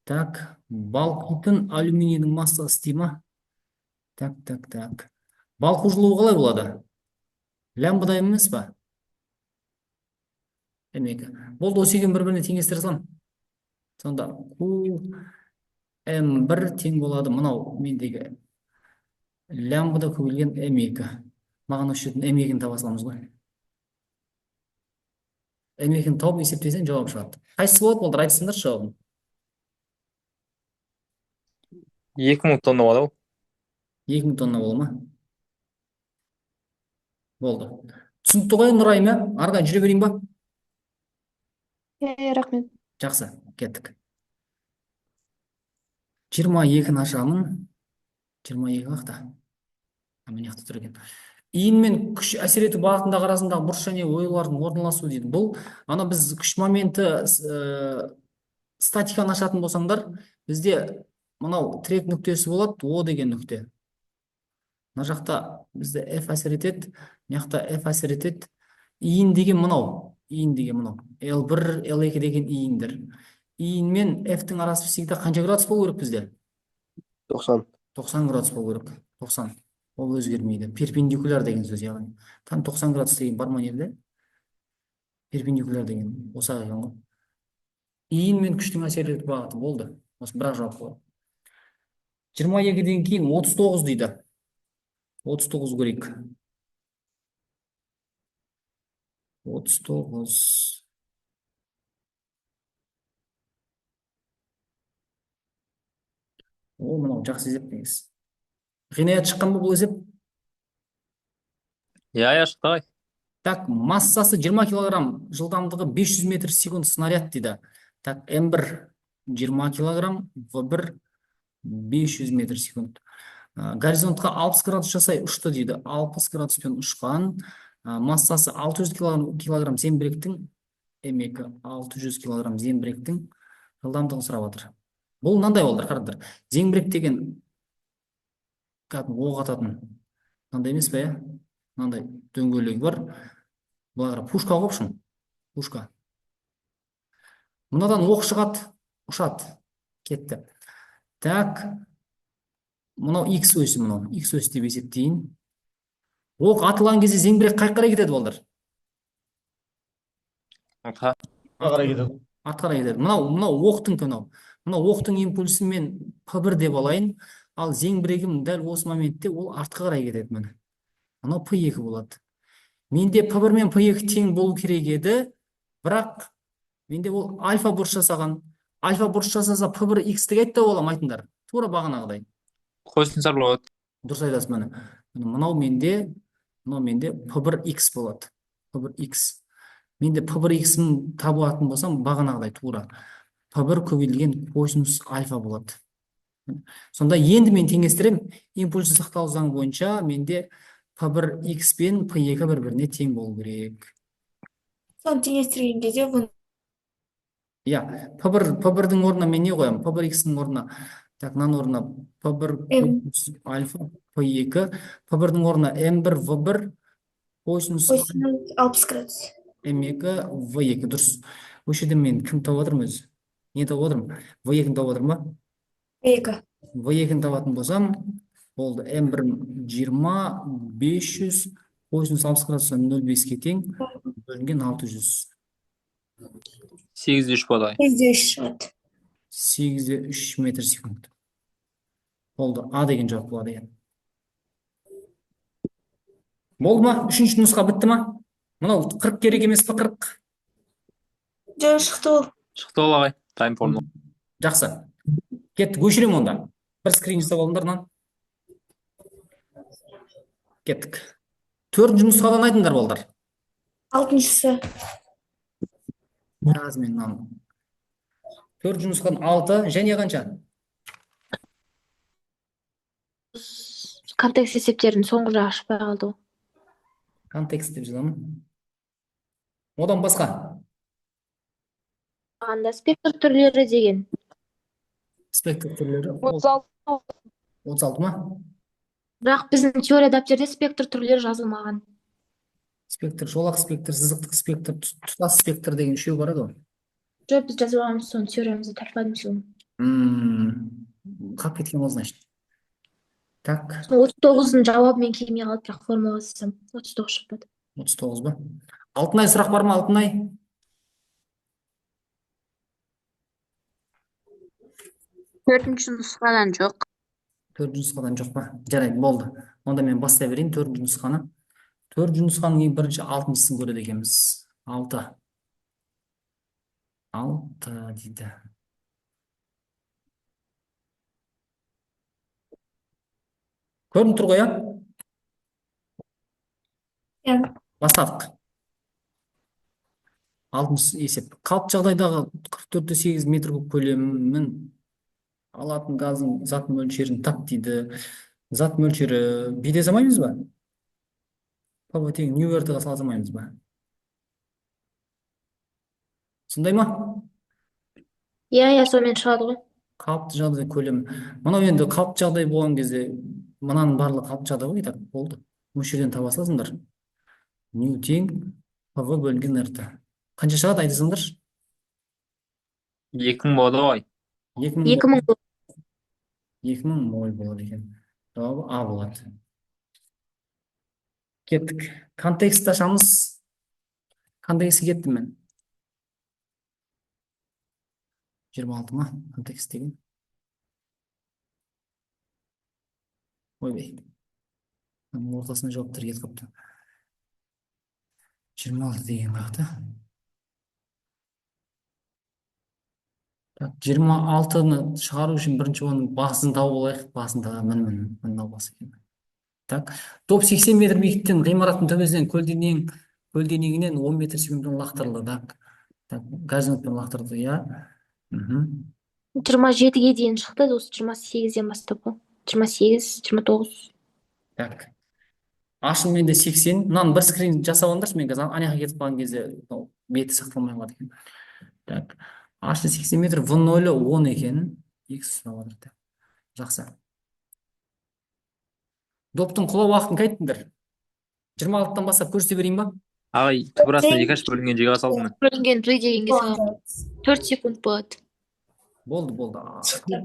Speaker 1: Так, балқитын алюминийдің массасы дей ма? Так. Балқу жылуы қалай болады? Лямбда емес па? Демек, болды, осы екеуін бір-біріне теңестіре салам. Сонда Q М1 тең болады. Мынау мендегі лямбда көбейтілген М2. Маған осы жерден М2-ні таба саламыз ғой. М2-ні тауып есептесең жауап шығады. Қайсысы болады, болдыр, айтсыңдар жауабын.
Speaker 2: 2000 тонна болады ау.
Speaker 1: 2000 тонна бола ма? Болды. Түсінікті ғой, Нұрайым, арға жүре берейін ба?
Speaker 4: Рахмет.
Speaker 1: Жақсы, кеттік. 22-ні ашамын. 22 қақта. Мен яқты тұр екен. Иін мен күш әсер ету бағытындағы арасындағы бұрыш және оюлардың орналасу дейді. Бұл, ана біз күш моменті статиканы ашатын болсаңдар, бізде мынау тірек нүктесі болады, О деген нүкте. мына жақта бізде F әсер етеді, мына жақта F әсер етеді. Иін деген мынау, иін деген мынау. L1, L2 деген иіндер. Иін мен F-тің арасы всегда қанша градус болу керек бізде?
Speaker 7: 90.
Speaker 1: 90 градус болу керек. 90. Ол өзгермейді. Перпендикуляр деген сөз яғни. Там 90 градус деген бар ма жерде? Перпендикуляр деген осақ екен ғой. Иін мен күштің әсер ету бағыты болды. Осы бірақ жауап болады. 22-ден кейін 39 дейді. 39 көрейік. 39. О, мынау жақсы есеп негізі. Ғинаят шыққан ба бұл есеп?
Speaker 2: иә шықты ғой.
Speaker 1: Так, массасы 20 килограмм, жылдамдығы 500 метр секунд снаряд дейді. Так, М1 20 килограмм, В1 500 метр секунд. Горизонтқа 60 градус жасай ұшты дейді. 60 градуспен ұшқан. Массасы 600 килограмм зеңбіректің, М2 600 килограмм зеңбіректің жылдамдығын сұрап жатыр. Бұл мынандай болды, қараңдар. Зеңбірек деген оқ ататын. Мынандай емес пе, иә? Мынандай дөңгелегі бар. Бұлар пушка ғой, шын. Пушка. Мынадан оқ шығады, ұшады. Кетті. Так, мынау X өсі, мынау X өсі деп есептейін. Оқ атылған кезде зеңбірек қай қарай кетеді балдар?
Speaker 2: артқа.
Speaker 1: Артқа қарай кетеді. Мынау оқтың мынау. Мынау оқтың импульсі мен P1 деп алайын. Ал зеңбірегім дәл осы моментте ол артқа қарай кетеді міне. Мынау P2 болады. Менде P1 мен P2 тең болу керек еді, бірақ менде ол альфа бұрыш жасаған. Альфа бұрыш жасаса P1 X-тігі айтты боламайтындар. Тура бағанағыдай.
Speaker 2: Қосымша болады.
Speaker 1: Дұрыс айтасыз міне. Мынау менде P1 X болады. P1 X. Менде P1 X-ін табылатын болсам бағанағыдай тура. P1 көбейтілген косинус альфа болады. Сонда енді мен теңестірем, импульсі сақталу заңы бойынша менде P1 X пен P2 бір-біріне тең болу керек.
Speaker 4: Соны теңестірген кезде бұны
Speaker 1: Иә, P1-дің орнына мен не қоямын? P1 X-ның орнына. Так, мынаның орнына P1 косинус альфа, P2. P1-дің орнына M1 V1 косинус
Speaker 4: 60 градус.
Speaker 1: M2 V2 дұрыс. Осы жерде мен кім тауып отырмын өзі? Не тауып отырмын? V2-ні тауып отырмын ба?
Speaker 4: Екі.
Speaker 1: V2-ні табатын болсам, болды. M1 20, 500, косинус 60 градустан 0,5-ке тең, бөлінген 600.
Speaker 2: 8-3 болады.
Speaker 4: 8-3 шығады.
Speaker 1: 8-3 метр секунд. Болды. А деген жауап болады екен. Болды ма? Үшінші нұсқа бітті ма? Мынау 40 керек емес пе 40?
Speaker 4: Жоқ, шықты ол.
Speaker 2: Шықты ол ағай. Тайм формула.
Speaker 1: Жақсы. Кеттік, өшірем онда. Бір скрин жасап алыңдар. Кеттік. 4-ші нұсқадан айтыңдар балдар.
Speaker 4: 6-шысы.
Speaker 1: Қазір мен мынаны. 4-ші нұсқадан 6 және қанша?
Speaker 3: Контекст есептерін соңғы жағы ашпай қалды ғой.
Speaker 1: Контекст деп жазамын. Одан басқа?
Speaker 3: Анда спектр түрлері деген.
Speaker 1: Спектр түрлері
Speaker 6: 36.
Speaker 1: ма?
Speaker 3: Бірақ біздің теория дәптерде спектр түрлері жазылмаған.
Speaker 1: Спектр, жолақ спектр, сызықтық спектр, тұтас спектр деген үшеу бар еді ғой.
Speaker 3: Жоқ, біз жазып алғанбыз, соны теориямызда тәрпадымыз оны.
Speaker 1: Қалып кеткен ол, значит. Так,
Speaker 3: 39-ның жауабымен келмей қалды, бірақ формула жазсам 39 шықпады.
Speaker 1: 39 ба? Алтынай, сұрақ бар ма, Алтынай?
Speaker 3: Төртінші нұсқадан жоқ.
Speaker 1: 4-ші нұсқадан жоқ па? Жарайды, болды. Онда мен бастай берейін 4-ші нұсқаны. 4-ші нұсқаның ең бірінші 6-шысын көреді екенбіз. 6. 6 дейді. Көрініп тұр ғой, иә?
Speaker 4: Иә.
Speaker 1: Бастадық. 6-шы есеп. Қалыпты жағдайдағы 44,8 метр куб көлемін алатын газдың зат мөлшерін тап дейді. Зат мөлшері биде жасамаймыз ба? Папа тең Нью-Йоркқа салмаймыз ба? Сондай ма?
Speaker 3: Иә, сонымен шығады ғой.
Speaker 1: Қалыпты жағдай көлемі. Мынау енді қалыпты жағдай болған кезде мынаның барлығы алып жатады ғой, так болды. Осы жерден таба саласыңдар. Нью тең пв бөлінген рт. Қанша шығады айтасыңдаршы?
Speaker 2: 2000 болады ғой.
Speaker 1: 2000
Speaker 3: 2000
Speaker 1: 2000 мол болады екен. Жауабы А болады. Кеттік. Контекстті ашамыз. Контекстке кеттім мен. 26 ма? Контекст деген. Ойбай. Ортасына жауаптар кетіп қапты. 26 деген қаяқта. Так, 26-ны шығару үшін бірінші оның басын тауып алайық. Басын таба мін басы екен. Так, топ 80 метр биіктіктен ғимараттың төбесінен көлденеңінен 10 метр секундтан лақтырылды. Так, горизонтпен лақтырды, иә.
Speaker 3: 27-ге дейін шықты, осы 28-ден бастап ол. 28, 29.
Speaker 1: Так. Ашын менде 80. Мынаны бір скрин жасап алыңдаршы, мен қазір ана кетіп қалған кезде беті сақталмай қалады екен. Так. Ашы 80 метр, В0 10 екен. X сұрап жатыр. Жақсы. Доптың құлау уақытын қайттыңдар? 26-тан бастап көрсете берейін ба?
Speaker 2: Ағай, түбірасына екаш бөлінген жеге салдым.
Speaker 3: Бөлінген Т дегенге салам. 4 секунд болады.
Speaker 1: Болды.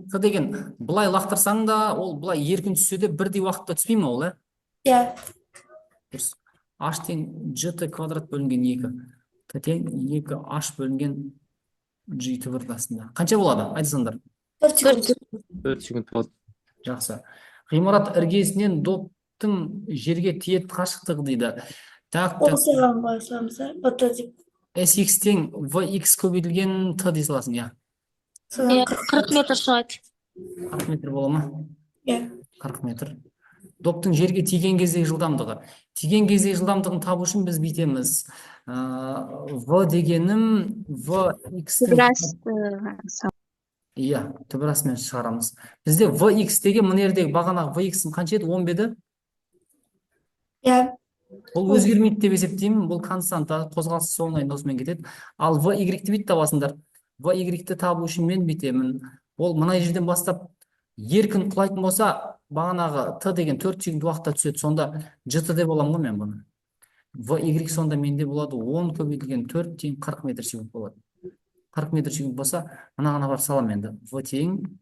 Speaker 1: Т деген былай лақтырсаң да, ол былай еркін түссе де бірдей уақытта түспей ме ол,
Speaker 4: Иә.
Speaker 1: Дұрыс. H тең GT квадрат бөлінген 2. Т тең 2 H бөлінген G түбіртасында. Қанша болады? Айтсаңдар.
Speaker 4: 4 секунд.
Speaker 2: 4 секунд болады.
Speaker 1: Жақсы. Ғимарат іргесінен доптың жерге тиетін қашықтығы дейді. Так,
Speaker 4: Осыған қоя саламыз, БТ деп.
Speaker 1: SX тең VX көбейтілген Т дей саласың, иә.
Speaker 4: Содан
Speaker 3: 40 метр шығады.
Speaker 1: 40 метр бола ма?
Speaker 4: Иә.
Speaker 1: 40 метр. Доптың жерге тиген кездегі жылдамдығы. Тиген кездегі жылдамдығын табу үшін біз бүйтеміз. В дегенім VX-тің иә, түбірасымен шығарамыз. Бізде VX деген мына жердегі бағанағы VX-ің қанша еді? 10 беді?
Speaker 4: Иә.
Speaker 1: Ол өзгермейді деп есептеймін. Бұл константа, қозғалыс соңынан осымен кетеді. Ал VY-ті бүйтіп табасыңдар. VY-ті табу үшін мен бүйтемін. Ол мына жерден бастап еркін құлайтын болса, бағанағы Т деген 4 секунд уақытта түседі. Сонда GT деп боламын ғой мен бұны. VY сонда менде болады 10 көбейтілген 4 тең 40 метр секунд болады. 40 метр секунд болса, мынағына барып салам енді. В тең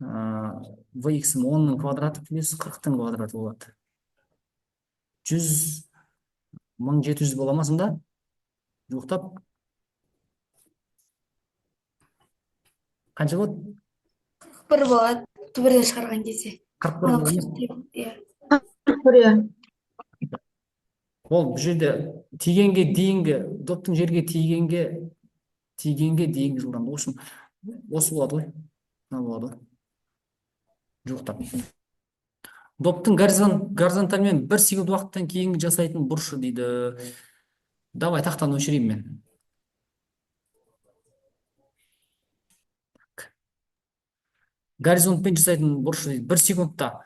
Speaker 1: VX-ім 10-ның квадраты плюс 40-тың квадраты болады. 100 1700 боламасында? Жоқтап. Қанша болады?
Speaker 4: 41 болады. Түбірден шығарған кезде.
Speaker 1: 41 болады.
Speaker 4: Иә.
Speaker 1: Ол бұл жерде тигенге дейінгі, доптың жерге тигенге дейінгі жылдамдық. Осы болады ғой. Мына болады. Жоқтап. Доптың горизонтальмен 1 секунд уақыттан кейінгі жасайтын бұрышы дейді. Давай тақтаны өшірейін мен. Горизонтпен жасайтын бұрышы дейді. 1 секундта.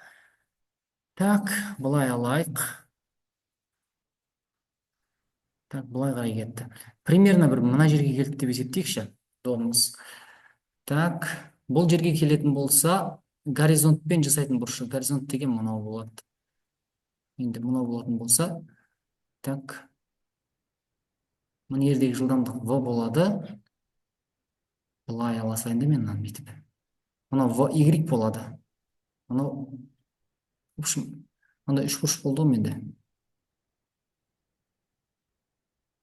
Speaker 1: Так, былай алайық. Так, былай қарай кетті. Примерно бір мына жерге келді деп есептейікші. Домыз. Так, бұл жерге келетін болса, горизонтпен жасайтын бұрышы. Горизонт деген мынау болады. Енді мынау болатын болса, так, мына жердегі жылдамдық В болады. Былай аласайын да мен бүйтіп. Мынау VY болады. Мынау, в общем, мындай 3 бұрыш болды менде.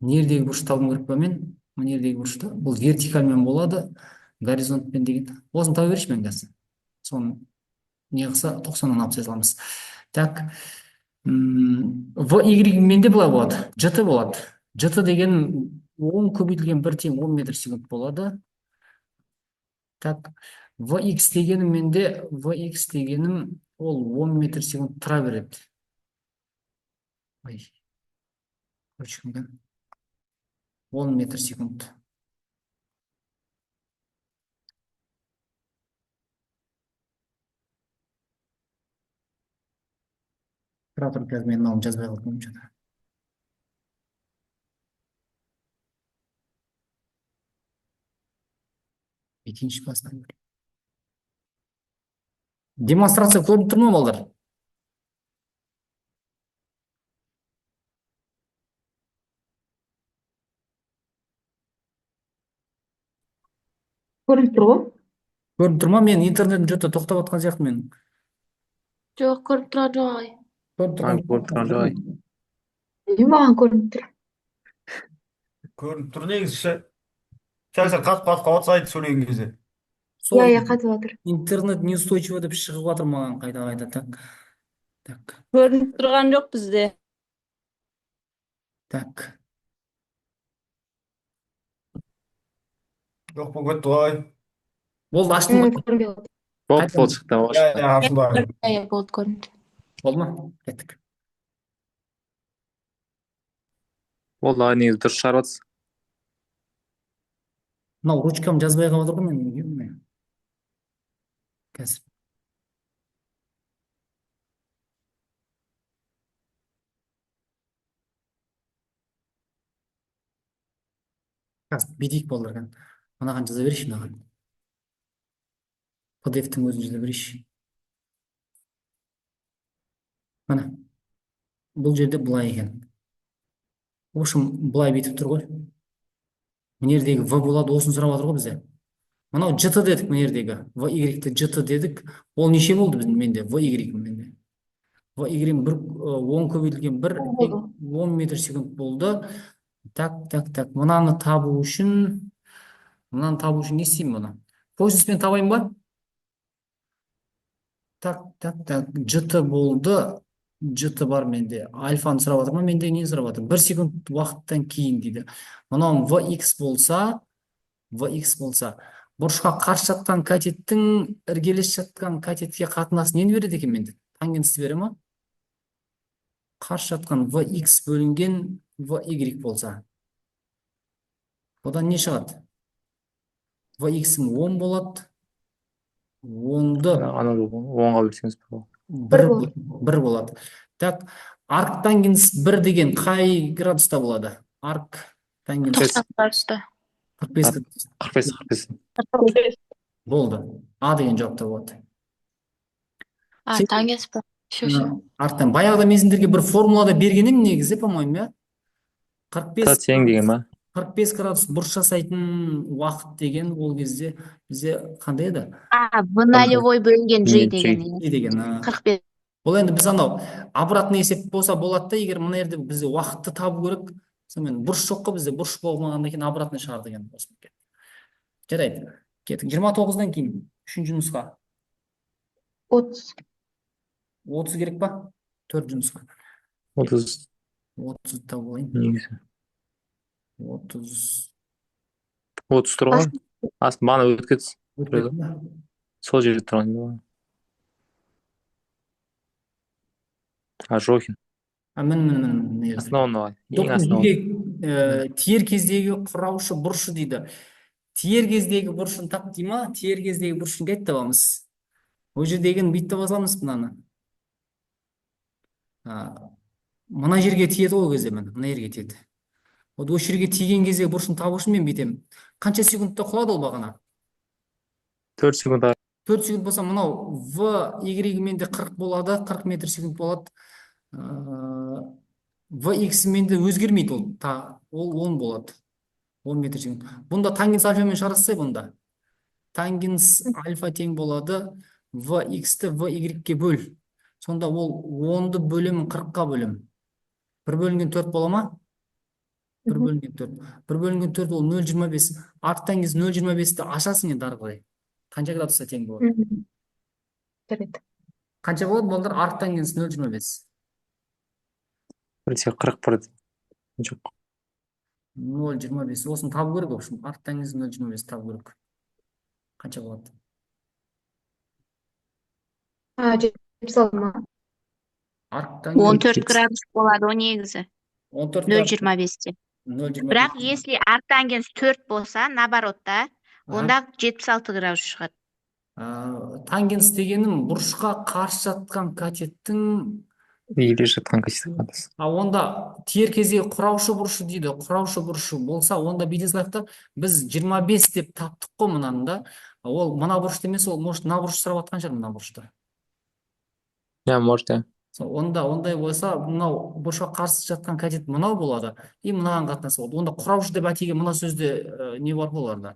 Speaker 1: Нердегі бұрыш табым керек па мен? Нердегі бұрышта. Бұл вертикальмен болады. Горизонтпен деген. Осын таба берші мен қазір. Соны не қылса 90-нан алып жазаламыз. Так. VY менде былай болады. GT болады. GT деген 10 көбейтілген 1 тең 10 метр секунд болады. Так. VX дегенім менде, VX дегенім ол 10 метр секунд тұра береді. Ой. Өшкінген. 10 метр секунд. Тұратыр қазір мен мынауын жазбай қалдым. Екінші бастан. Демонстрация көрініп тұр ма балдар?
Speaker 3: Көрініп тұр ғой?
Speaker 1: Көрініп тұр ма? Мен интернетім жөтө тоқтап жатқан сияқты менің.
Speaker 3: Жоқ, көрініп тұрған жоқ ағай.
Speaker 1: Көрініп
Speaker 2: Ай, көрініп тұрған жоқ, ай.
Speaker 3: Маған көрініп тұр.
Speaker 6: Көрініп тұр негізі. Сәл қатып қалып айтып сөйлеген кезде.
Speaker 3: Иә,
Speaker 1: Сол
Speaker 3: қатып жатыр.
Speaker 1: интернет неустойчиво деп шығып жатыр маған қайта. Так.
Speaker 8: Көрініп тұрған жоқ бізде.
Speaker 1: Так.
Speaker 6: Жоқ болып кетті ғой.
Speaker 1: Болды, аштым ғой.
Speaker 3: Көрінбей қалды.
Speaker 2: Болды, шықты,
Speaker 6: Иә,
Speaker 2: шықты.
Speaker 6: Арсынбай.
Speaker 3: Иә, болды, көрінді.
Speaker 1: Болды ма? Кеттік.
Speaker 2: Болды, ағай, негізі дұрыс шығарып жатсыз.
Speaker 1: Мынау ручкам жазбай қалып отыр ғой менің. Қазір. Қазір бедейік болдыр екен. Мынаған жаза берейінші, мынаған. PDF-тің өзін жаза берейінші. Мына. Бұл жерде былай екен. В общем, былай бетіп тұр ғой. Мына жердегі В болады, осын сұрап жатыр ғой бізде. Мынау GT дедік, мына жердегі. VY-ті GT дедік. Ол неше болды біздің менде? VY менде. VY 10 көбейтілген 1 10 метр секунд болды. Так. Мынаны табу үшін не істеймін мұны? Косинуспен табайын ба? Так. GT болды. GT бар менде. Альфаны сұрап жатыр ма? Менде не сұрап жатыр? 1 секунд уақыттан кейін дейді. Мынау VX болса, бұрышқа қарсы жатқан катеттің іргелес жатқан катетке қатынасы нені береді екен менде? Тангенсті бере ма? Қарсы жатқан VX бөлінген VY болса. Одан не шығады? VX-ің 10 болады. 10-ды
Speaker 2: Ананы 10-ға бөлсеңіз
Speaker 1: бір болады. Так, арк тангенс 1 деген қай градуста болады? Арк тангенс
Speaker 3: 90 градуста.
Speaker 1: 45 градус.
Speaker 2: 45.
Speaker 1: Болды. А деген жауапта болады. Сен-
Speaker 3: Тангенс бар. Все.
Speaker 1: Арктан баяғыда мезендерге бір формулада берген едім негізі, по-моему, иә? 45
Speaker 2: тең деген ма?
Speaker 1: 45 градус бұрыш жасайтын уақыт деген ол кезде бізде қандай еді?
Speaker 3: В нолевой бөлінген G деген.
Speaker 1: G деген.
Speaker 3: 45.
Speaker 1: Ол енді біз анау обратный есеп болса болады да, егер мына жерде бізде уақытты табу керек. Сонымен бұрыш жоқ қой бізде, бұрыш болмағаннан кейін обратный шығар деген. Жарайды. Кеттік. 29-дан кейін 3-ші нұсқа.
Speaker 3: 30.
Speaker 1: 30 керек па? 4-ші нұсқа.
Speaker 2: 30
Speaker 1: 30-та болайын.
Speaker 2: негізі.
Speaker 1: 30
Speaker 2: тұр ғой. Астын мана өткіз.
Speaker 1: өтпеді ме?
Speaker 2: Сол жерде тұрған ба? Жоқ екен.
Speaker 1: Міне.
Speaker 2: Основа. Ең
Speaker 1: Доктор,
Speaker 2: основа.
Speaker 1: тиер кездегі құраушы бұрышы дейді. Тиер кездегі бұрышын тап дей ма? Тиер кездегі бұрышын қайт табамыз? Ол жердегін бүйтіп таба саламыз мынаны. Мына жерге тиеді ол кезде мына жерге тиеді. Вот осы жерге тиген кезде бұрышын табу үшін мен бүйтемін. Қанша секундта құлады ол бағана?
Speaker 2: 4 секунд.
Speaker 1: 4 секунд болса, мынау VY менде 40 болады, 40 метр секунд болады. VX менде өзгермейді ол. Ол 10 болады. 10 метр секунд. Бұнда тангенс альфамен шарасай бұнда. Тангенс альфа тең болады. VX-ті VY-ге бөл. Сонда ол 10-ды бөлемін 40-қа бөлемін. 1 бөлінген 4 бола ма? 1 бөлінген 4. 1 бөлінген 4 ол 0,25. Арт тангенс 0,25-ті ашасың енді ары қарай. Қанша градуста тең болады? Қанша болады болдар? Арт тангенс 0,25.
Speaker 2: 40 жоқ.
Speaker 1: 0,25. Осыны табу керек, в общем. Арт тангенс 0,25 табу керек. Қанша болады?
Speaker 3: 76 ма?
Speaker 9: 14 градус болады о негізі. 0,25-те.
Speaker 1: 0,25.
Speaker 9: Бірақ если арктангенс 4 болса, наоборотта, онда 76 градус шығады.
Speaker 1: Тангенс дегенім бұрышқа қарсы жатқан катеттің
Speaker 2: Иіле жатқан катет.
Speaker 1: Онда тиер кездегі құраушы бұрышы дейді. Құраушы бұрышы болса, онда бүйте салайық, біз 25 деп таптық қой мынаны да. Ол мына бұрышты емес, ол может мына бұрыш сұрап жатқан шығар мына бұрышты.
Speaker 2: Иә, может.
Speaker 1: Онда ондай болса, мынау бұрышқа қарсы жатқан катет мынау болады, и мынаған қатынасы болады. Онда құраушы деп әтеге мына сөзде не бар ғой оларда.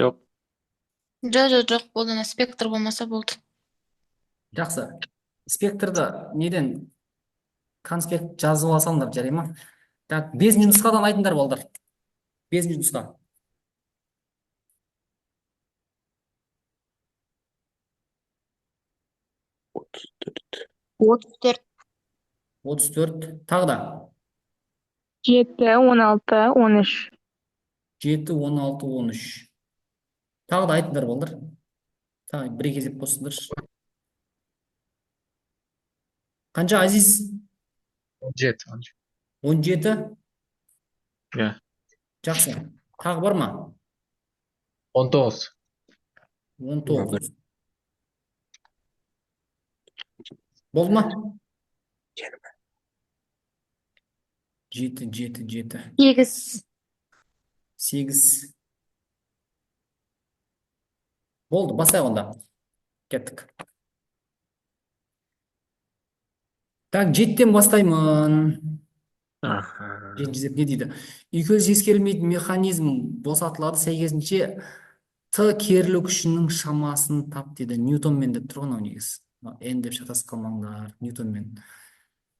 Speaker 2: Жоқ.
Speaker 3: Жоқ, бұл ана спектр болмаса болды.
Speaker 1: Жақсы. Спектрді неден конспект жазып алсаңдар жарай ма? Так, безінді нұсқадан айтыңдар балдар. Безінді нұсқа.
Speaker 3: Отыз төрт.
Speaker 1: 34. Тағы да.
Speaker 8: 7, 16, 13.
Speaker 1: 7, 16, 13. Тағы да айтыңдар балдар. Тағы бір кезеп қосыңдар. Қанша Азиз?
Speaker 2: 17.
Speaker 1: 17.
Speaker 2: Иә.
Speaker 1: Жақсы. Тағы бар ма?
Speaker 6: 19.
Speaker 1: 19. Болды ма? 7, 7, 7.
Speaker 3: 8.
Speaker 1: 8. Болды, басайық онда. Кеттік. Так, 7-тен бастаймын. Жетінші деп не дейді? Үйкеліс ескерілмейтін механизм босатылады, сәйкесінше Т керілу күшінің шамасын тап дейді. Ньютонмен деп тұрған ау негізі. N деп шатасып қалмаңдар. Ньютонмен.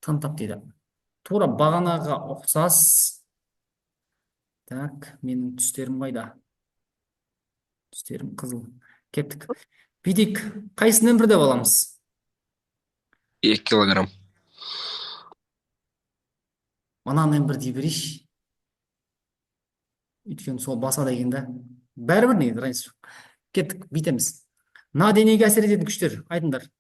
Speaker 1: Т-ны тап дейді. Тура бағанаға ұқсас. Так, менің түстерім қайда? Түстерім қызыл. Кеттік. Бүйтейік. Қайсынан бір деп аламыз?
Speaker 7: 2 килограмм.
Speaker 1: Мынаны бір дей берейші. Өйткені сол басада екен да. Бәрібір не, разница жоқ. Кеттік, бүйтеміз. Мына денеге әсер ететін күштер, айтыңдар.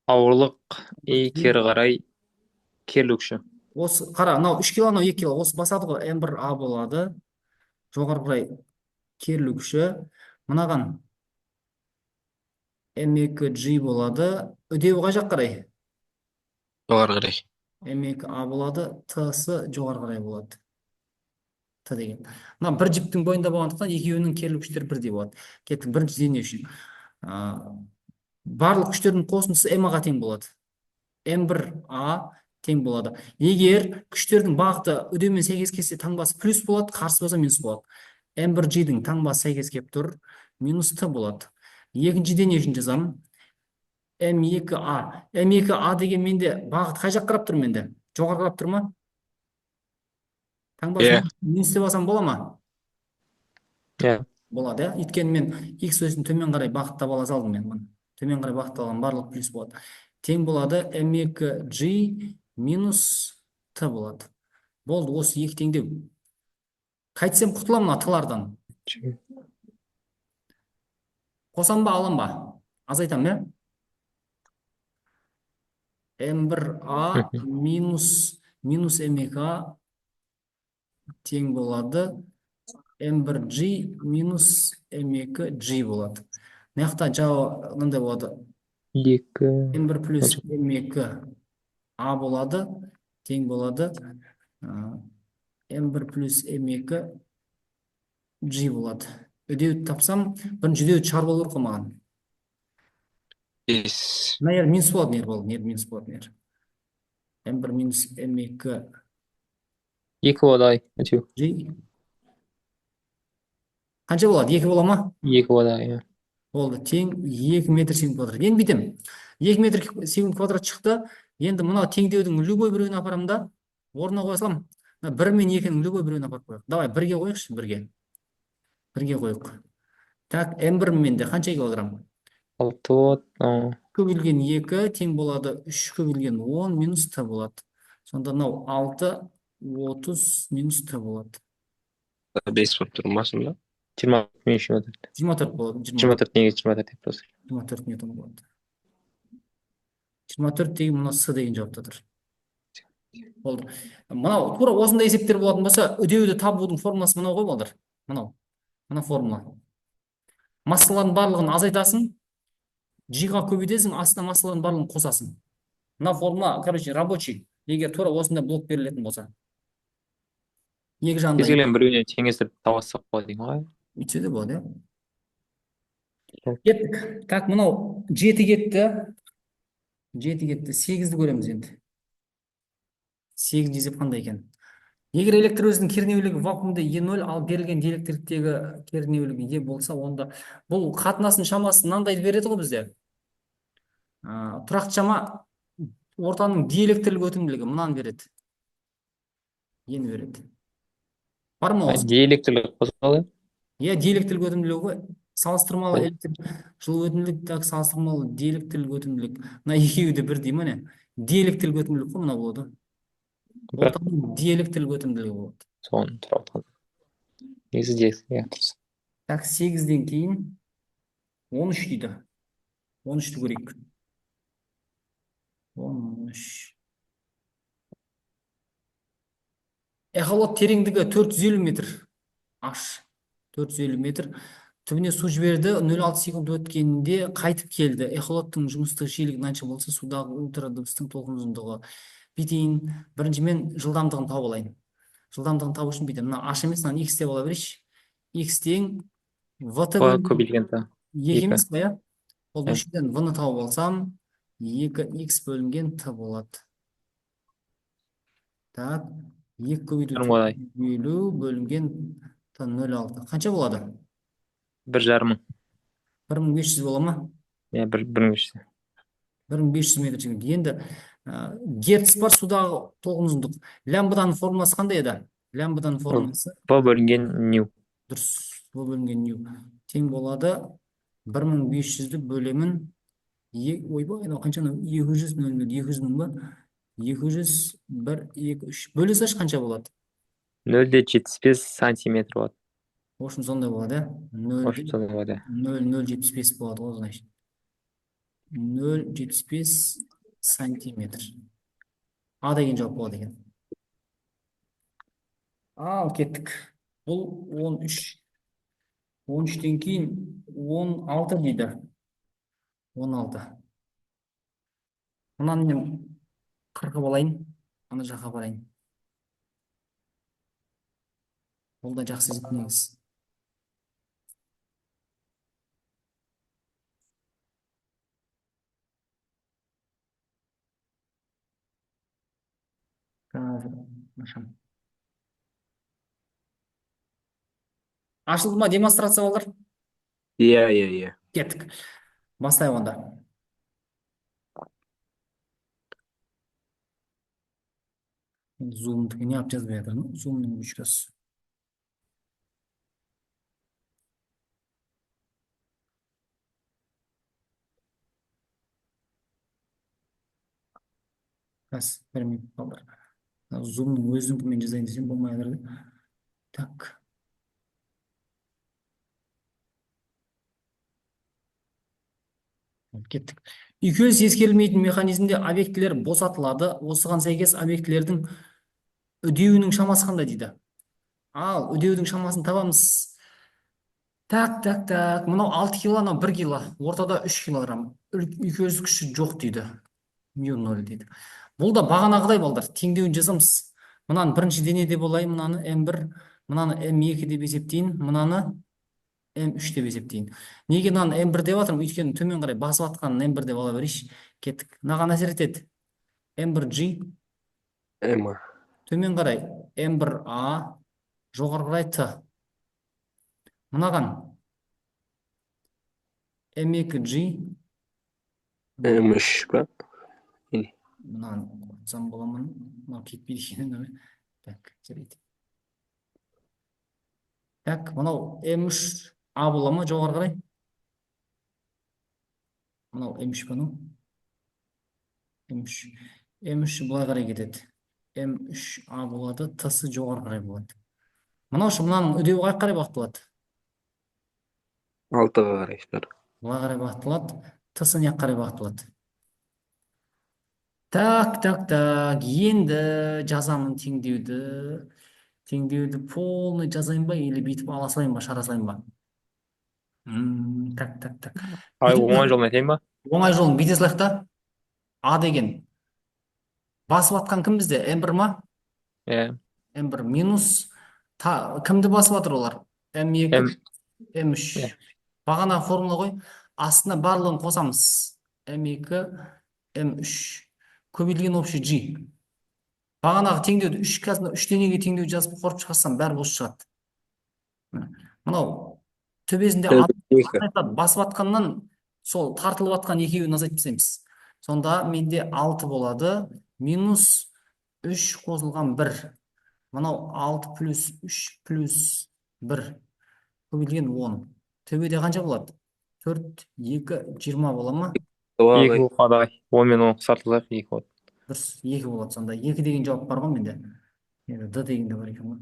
Speaker 2: Ауырлық кері қарай керілу күші.
Speaker 1: Осы, қара, мынау 3 кило, мынау 2 кило. Осы басады ғой, М1А болады. Жоғары қарай керілу күші. Мынаған М2G болады. Үдеуі қай жақ қарай?
Speaker 7: Жоғары қарай.
Speaker 1: М2А болады. Т-сы жоғары қарай болады. Т деген. Мына бір жіптің бойында болғандықтан екеуінің керілу күштері бірдей болады. Кеттік, бірінші дене үшін. Барлық күштердің қосындысы М-ға тең болады. М1А тең болады. Егер күштердің бағыты үдеумен сәйкес келсе, таңбасы плюс болады, қарсы болса минус болады. М1G-дің таңбасы сәйкес келіп тұр, минус Т болады. Екінші дене үшін жазамын. М2А. М2А деген менде бағыт қай жақ қарап тұр менде? Жоғары қарап тұр ма? Таңбасын минус деп алсам бола ма?
Speaker 2: Иә.
Speaker 1: Болады, иә. Өйткені мен X өсін төмен қарай бағыттап ала салдым мен. Төмен қарай бағытталған барлық плюс болады. Тең болады М2G минус Т болады. Болды, осы екі теңдеу. Қайтсем құтыламын мына Т-лардан. Қосам ба, алам ба? Азайтам, иә? М1А минус М2А тең болады М1G минус М2G болады. Мына жақта жауабы мынандай болады.
Speaker 2: 2.
Speaker 1: М1 плюс М2А болады. Тең болады. М1 плюс М2G болады. Үдеуді тапсам, бірінші үдеуді шығарып алу керек қой маған.
Speaker 7: 5.
Speaker 1: Мына ер минус болады, нер болды, нер минус болады, нер. М1 минус М2G
Speaker 2: 2 болады, ай. Өтеу.
Speaker 1: Қанша болады? 2 бола ма?
Speaker 2: 2 болады, ай.
Speaker 1: Болды, тең 2 метр секунд квадрат. Енді бүйтем. 2 метр секунд квадрат шықты. Енді мынау теңдеудің любой біреуін апарамын да, орнына қоя салам. 1 мен 2-нің любой біреуін апарып қояйық. Давай, 1-ге қояйықшы, 1-ге. 1-ге қояйық. Так, М1 менде қанша килограмм?
Speaker 2: 6 болады.
Speaker 1: Көбейлген 2 тең болады 3 көбейлген 10 минус Т болады. Сонда мынау 6, 30 минус Т болады.
Speaker 7: 5 болып тұр ма сонда?
Speaker 2: 20 мен 24.
Speaker 1: 24 болады.
Speaker 2: 24 негізі 24 деп просто.
Speaker 1: 24 ньютон болады. 24 деген мына С деген жауапта тұр. Болды. Мынау тура осындай есептер болатын болса, үдеуді табудың формуласы мынау ғой балдар. Мынау. Мына формула. Массалардың барлығын азайтасың, G-ға көбейтесің, астына массалардың барлығын қосасың. Мына формула, короче, рабочий. Егер тура осындай блок берілетін болса. Екі жағында.
Speaker 2: Кез келген біреуіне теңестіріп табасақ болады деймін ғой.
Speaker 1: Үйтсе де болады, иә. Кеттік. Так, мынау 7 кетті. 7 кетті. 8-ді көреміз енді. 8 есеп қандай екен? Егер электр өзінің кернеулігі вакуумда Е0, ал берілген диэлектриктегі кернеулігі Е болса, онда бұл қатынасының шамасы мынандайды береді ғой бізде. Тұрақты шама ортаның диэлектрлік өтімділігі мынаны береді. Ені береді. Бар ма осы?
Speaker 2: Диэлектрлік қозғалу.
Speaker 1: Иә, диэлектрлік өтімділігі ғой. Салыстырмалы электр жылу өтімділік, салыстырмалы диэлектрлік өтімділік. Мына екеуі де бірдей ме не? Диэлектрлік өтімділік қой мына болады. Ортаның диэлектрлік өтімділігі болады.
Speaker 2: Соны тұра отқан. Негізі диэлектрлік.
Speaker 1: Так, 8-ден кейін 13 дейді. 13-ті көрейік. 13. Эхолот тереңдігі 450 метр. Аш. 450 метр. Түбіне су жіберді. 0,6 секунд өткенде қайтып келді. Эхолоттың жұмыстық жиілігі мынанша болса, судағы ультрадыбыстың толқын ұзындығы. Бүйтейін. Біріншімен жылдамдығын тауып алайын. Жылдамдығын табу үшін бүйтемін. Мына H емес, мынаны X деп ала берейінші. X тең VT
Speaker 2: көбейтілген та.
Speaker 1: екі емес па, иә? Ол бөлшектен V-ны тауып алсам, 2x бөлінген T болады. Так, 2 көбейту бөлу бөлінген T 0,6. Қанша болады?
Speaker 2: 1,5 мың.
Speaker 1: 1500 бола ма?
Speaker 2: Иә, 1,500.
Speaker 1: 1500 метр секунд. Енді герц бар судағы толқын ұзындық. Лямбданың формуласы қандай еді? Лямбданың формуласы
Speaker 2: В бөлінген нью.
Speaker 1: дұрыс. В бөлінген нью. Тең болады 1500-ді бөлемін. Ойбай, қанша? 200 мың ба? 200, 1, 2, 3. Бөле салшы қанша болады?
Speaker 2: 0,75 сантиметр болады.
Speaker 1: В общем, сондай болады,
Speaker 2: Ошып сондай болады.
Speaker 1: 0,075 болады ғой, значит. 0,75 сантиметр. А деген жауап болады екен. Ал кеттік. Бұл 13. 13-тен кейін 16 дейді. 16. Мұнан мен 40 алайын. Ана жаққа барайын. Бұл да жақсы жетмеңіз. Ашылды ма демонстрация балдар?
Speaker 7: Иә.
Speaker 1: Кеттік. Бастайық онда. Зумдікі не алып жазбай жатырмын? Зумның өшіресі. Kas, bir minut kaldır. Zoom'un өзінікімен жазайын десем болмай жатыр. Так. Кеттік. Үйкеліс ескерілмейтін механизмде объектілер босатылады. Осыған сәйкес объектілердің үдеуінің шамасы қандай дейді. Ал үдеудің шамасын табамыз. Так. Мынау 6 кило, мынау 1 кило. Ортада 3 килограмм. Үйкеліс күші жоқ дейді. Мю 0 дейді. Бұл да бағанағыдай балдар. Теңдеуін жазамыз. Мынаны бірінші денеде болайын, мынаны М1, мынаны М2 деп есептейін, мынаны М3 деп есептейін. Неге мынаны М1 деп жатырмын? Өйткені төмен қарай басып атқанын М1 деп ала берейінші. Кеттік. Мынаған әсер етеді. М1G.
Speaker 7: М.
Speaker 1: Төмен қарай М1A, жоғары қарай Т. Мынаған М2G.
Speaker 7: М3 ба?
Speaker 1: Мынаны қосам боламын. Мынау кетпейді екенін. Так, жарайды. Так, мынау М3А бола ма жоғары қарай? Мынау М3 ба? М3. М3 былай қарай кетеді. М3А болады, Т-сы жоғары қарай болады. Мынау шы мынаның үдеуі қай қарай бағытталады?
Speaker 7: 6-ға қарай шығар.
Speaker 1: Былай қарай бағытталады, Т-сы не қарай бағытталады? Так. Енді жазамын теңдеуді. Теңдеуді полный жазайын ба, или бүйтіп ала салайын ба, шара салайын ба? Так.
Speaker 2: Оңай жолын айтайын ба?
Speaker 1: Оңай жолын бүйте салайық та. А деген. Басып атқан кім бізде? М1 ма?
Speaker 2: Иә.
Speaker 1: М1 минус. Кімді басып атыр олар? М2, М3. Бағана формула ғой. Астына барлығын қосамыз. М2, М3. Көбейтілген общий G. Бағанағы теңдеуді үш қазір үш денеге теңдеу жазып қорып шығарсам бәрі бос шығады. Мынау төбесінде
Speaker 7: екі.
Speaker 1: басып жатқаннан сол тартылып жатқан екеуін азайтып тастаймыз. Сонда менде 6 болады. Минус 3 қосылған 1. Мынау 6 плюс 3 плюс 1. Көбейтілген 10. Төбеде қанша болады? 4, 2, 20 бола ма?
Speaker 2: Екі болып қалды. 10 мен 10 қысартылайық, 2 болады.
Speaker 1: Дұрыс, 2 болады сонда. 2 деген жауап бар ғой менде. Енді Д деген де бар екен ғой.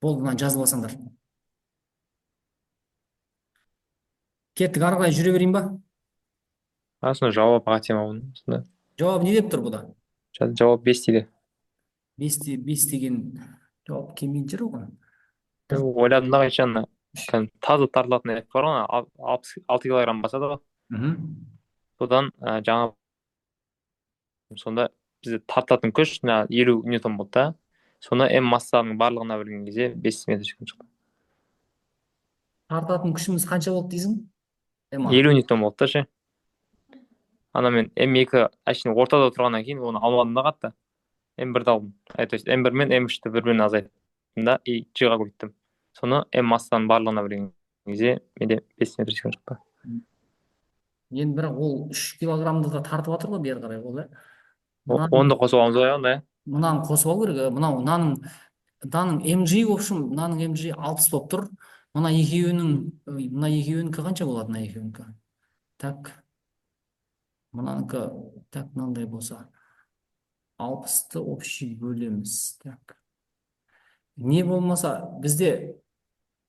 Speaker 1: Болды, мына жазып алсаңдар. Кеттік, ары қарай жүре берейін ба?
Speaker 2: Сонда жауап тема оның. Сонда
Speaker 1: Жауап не деп тұр бұда?
Speaker 2: жауап 5 дейді.
Speaker 1: 5 деген жауап келмейтін шығар ғой.
Speaker 2: Ойладым да қайша таза тартылатын электр бар ғой, 66 килограмм басады ғой. Содан жаңа сонда бізде тартатын күш 50 ньютон болды да. Соны М массаның барлығына бөлген кезде 5 метр секунд шықты.
Speaker 1: Тартатын күшіміз қанша болды дейсің?
Speaker 2: 50 ньютон болды да ше. Ана мен М2 әшейін ортада тұрғаннан кейін оны алмадым да қатты. М1-ді алдым. То есть М1 мен М3-ті бір-біріне азайттым да и G-ға көбейттім. Соны М массаның барлығына бөлген кезде менде 5 метр секунд шықты.
Speaker 1: Енді бірақ ол 3 килограммды да тартып жатыр ғой бері қарай ол,
Speaker 2: Онды қосып аламыз ғой онда.
Speaker 1: Мынаны қосып алу керек. Мынау мынаның MG, в общем, мынаның MG 60 болып тұр. Мына екеуінікі қанша болады, мына екеуінікі? Так. Мынанікі так мынандай болса 60-ты общий бөлеміз. Так. Не болмаса бізде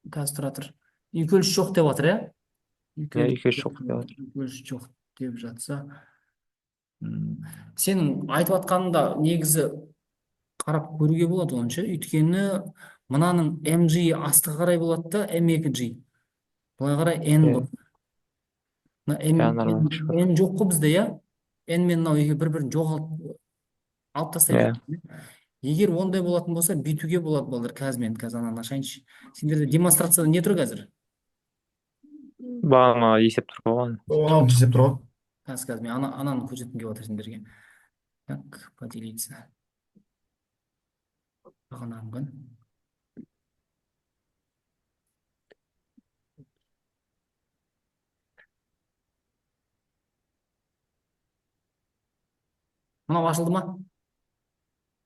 Speaker 1: қазір тұра тұр. Үйкеліс жоқ деп жатыр, иә? Үйкеліс жоқ деп жатса. Сенің айтып жатқаныңда негізі қарап көруге болады онша. Өйткені мынаның MG астыға қарай болады да M2G. Бұлай қарай N болады. N жоқ қой бізде, иә? N мен мынау бір-бірін алып тастайды. Егер ондай болатын болса, бүйтуге болады балдар. Қазір ананы ашайыншы. Сендерде демонстрацияда не тұр қазір?
Speaker 2: Бағана есеп тұр ғой.
Speaker 6: 16 есеп тұр ғой.
Speaker 1: Қазір мен ананы көрсеткім келіп жатыр сендерге. Так, поделиться. Бағанағы. Мынау ашылды ма?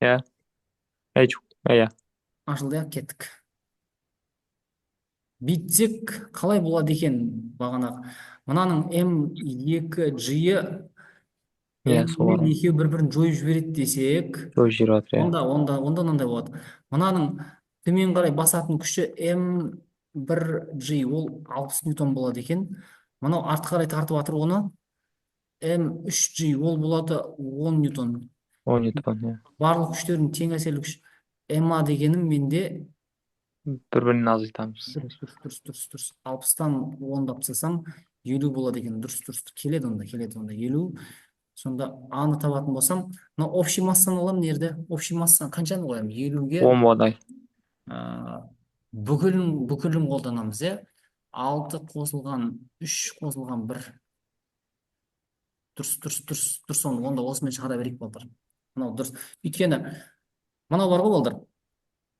Speaker 2: Иә.
Speaker 1: Ашылды, иә, кеттік. Бүйтсек қалай болады екен бағанағы? Мынаның M2G-і N-мен екеуі бір-бірін жойып жібереді десек, онда мынандай болады. Мынаның төмен қарай басатын күші M1G, ол 60 ньютон болады екен. Мынау артқа қарай тартып жатыр оны. M3G, ол болады 10 ньютон.
Speaker 2: 10 ньютон, иә.
Speaker 1: Барлық күштердің тең әсерлі күш MA дегенім менде
Speaker 2: бір-бірін азайтамыз.
Speaker 1: Дұрыс. 60-тан 10-дап тастасам 50 болады екен. Дұрыс. Келеді онда 50. Сонда аны табатын болсам, мына общий массаны аламын ерді. Общий массаны қаншаны қоямын? 50-ге
Speaker 2: 10 болады.
Speaker 1: Бүкілін қолданамыз, иә? 6 қосылған 3 қосылған 1. Дұрыс. Онда осымен шығара берейік балдар. Мынау дұрыс. Өйткені мынау бар ғой балдар.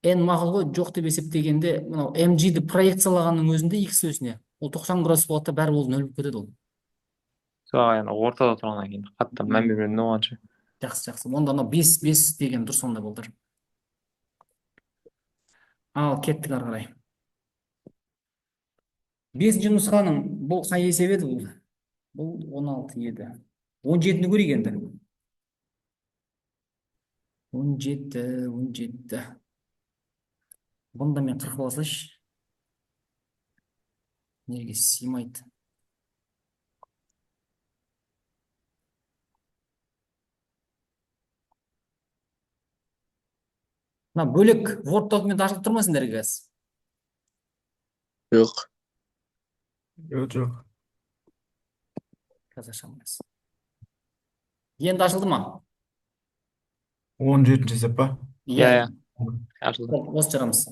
Speaker 1: N мақұл ғой, жоқ деп есептегенде, мынау MG-ді проекциялағанның өзінде X өсіне. Ол 90 градус болады да бәрі ол нөл болып кетеді ол.
Speaker 2: Ортада тұрғаннан кейін қатты мән бермедім оғанша.
Speaker 1: Жақсы. Онда 5 деген дұрыс онда балдар. Ал кеттік ары қарай. 5-ші нұсқаның бұл қай есеп еді бұл? Бұл 16 еді. 17-ні көрейік енді. 17. Бұнда мен 40 алсайшы. Неге сыймайды? Мына бөлек Word документ ашылып тұр ма сендерге қазір?
Speaker 7: Жоқ.
Speaker 6: Жоқ.
Speaker 1: Қазір ашамыз. Енді ашылды ма?
Speaker 6: 17-ші есеп па?
Speaker 2: Иә. Ашылды.
Speaker 1: Осы жарамыз.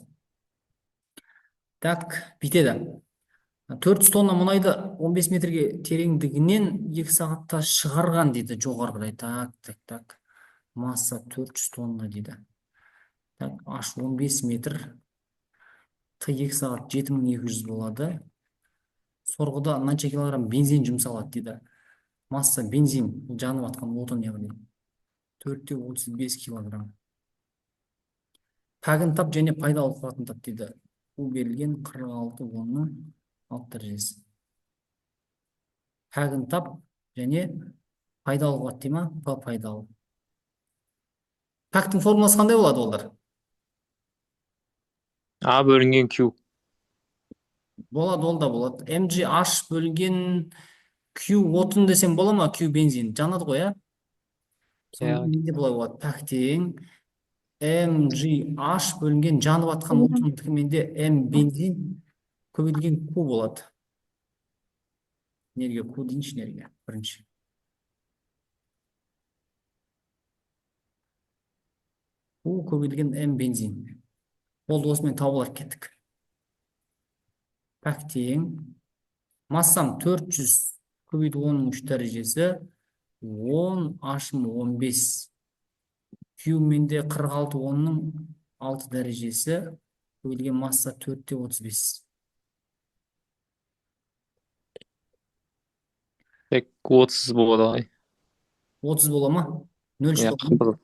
Speaker 1: Так, бүйтеді. 400 тонна мұнайды 15 метрге тереңдігінен 2 сағатта шығарған дейді жоғары қарай. Так. Масса 400 тонна дейді. Так, H 15 метр. Т 2 сағат 7200 болады. Сорғыда мынанша килограмм бензин жұмсалады дейді. Масса бензин, бұл жанып атқан отын яғни. 4-те 35 килограмм. Пәгін тап және пайдалы қуатын тап дейді. Бұл берілген 46 оның 6 дәрежесі. Пәгін тап және пайдалы қуат дей ма? Пайдалы. Пәктің формуласы қандай болады олар?
Speaker 2: А бөлінген Q.
Speaker 1: Болады, ол да болады. MGH бөлінген Q отын десем бола ма? Q бензин. Жанады ғой, ә? Сонда неде бұлай болады? Пәктен MGH бөлінген жанып атқан отындікі менде M бензин көбейтілген Q болады. Энергия Q дейінші энергия. Бірінші. Q көбейтілген M бензин. Ол осымен табылар кеттік. Пәктен массам 400 көбейту 10-3 дәрежесі 10 H 15. Q менде 46 10-ның 6 дәрежесі көбейтілген масса 4-те 35.
Speaker 2: Тек 30 болады ғой.
Speaker 1: 30 бола ма? 0
Speaker 2: Қымбат.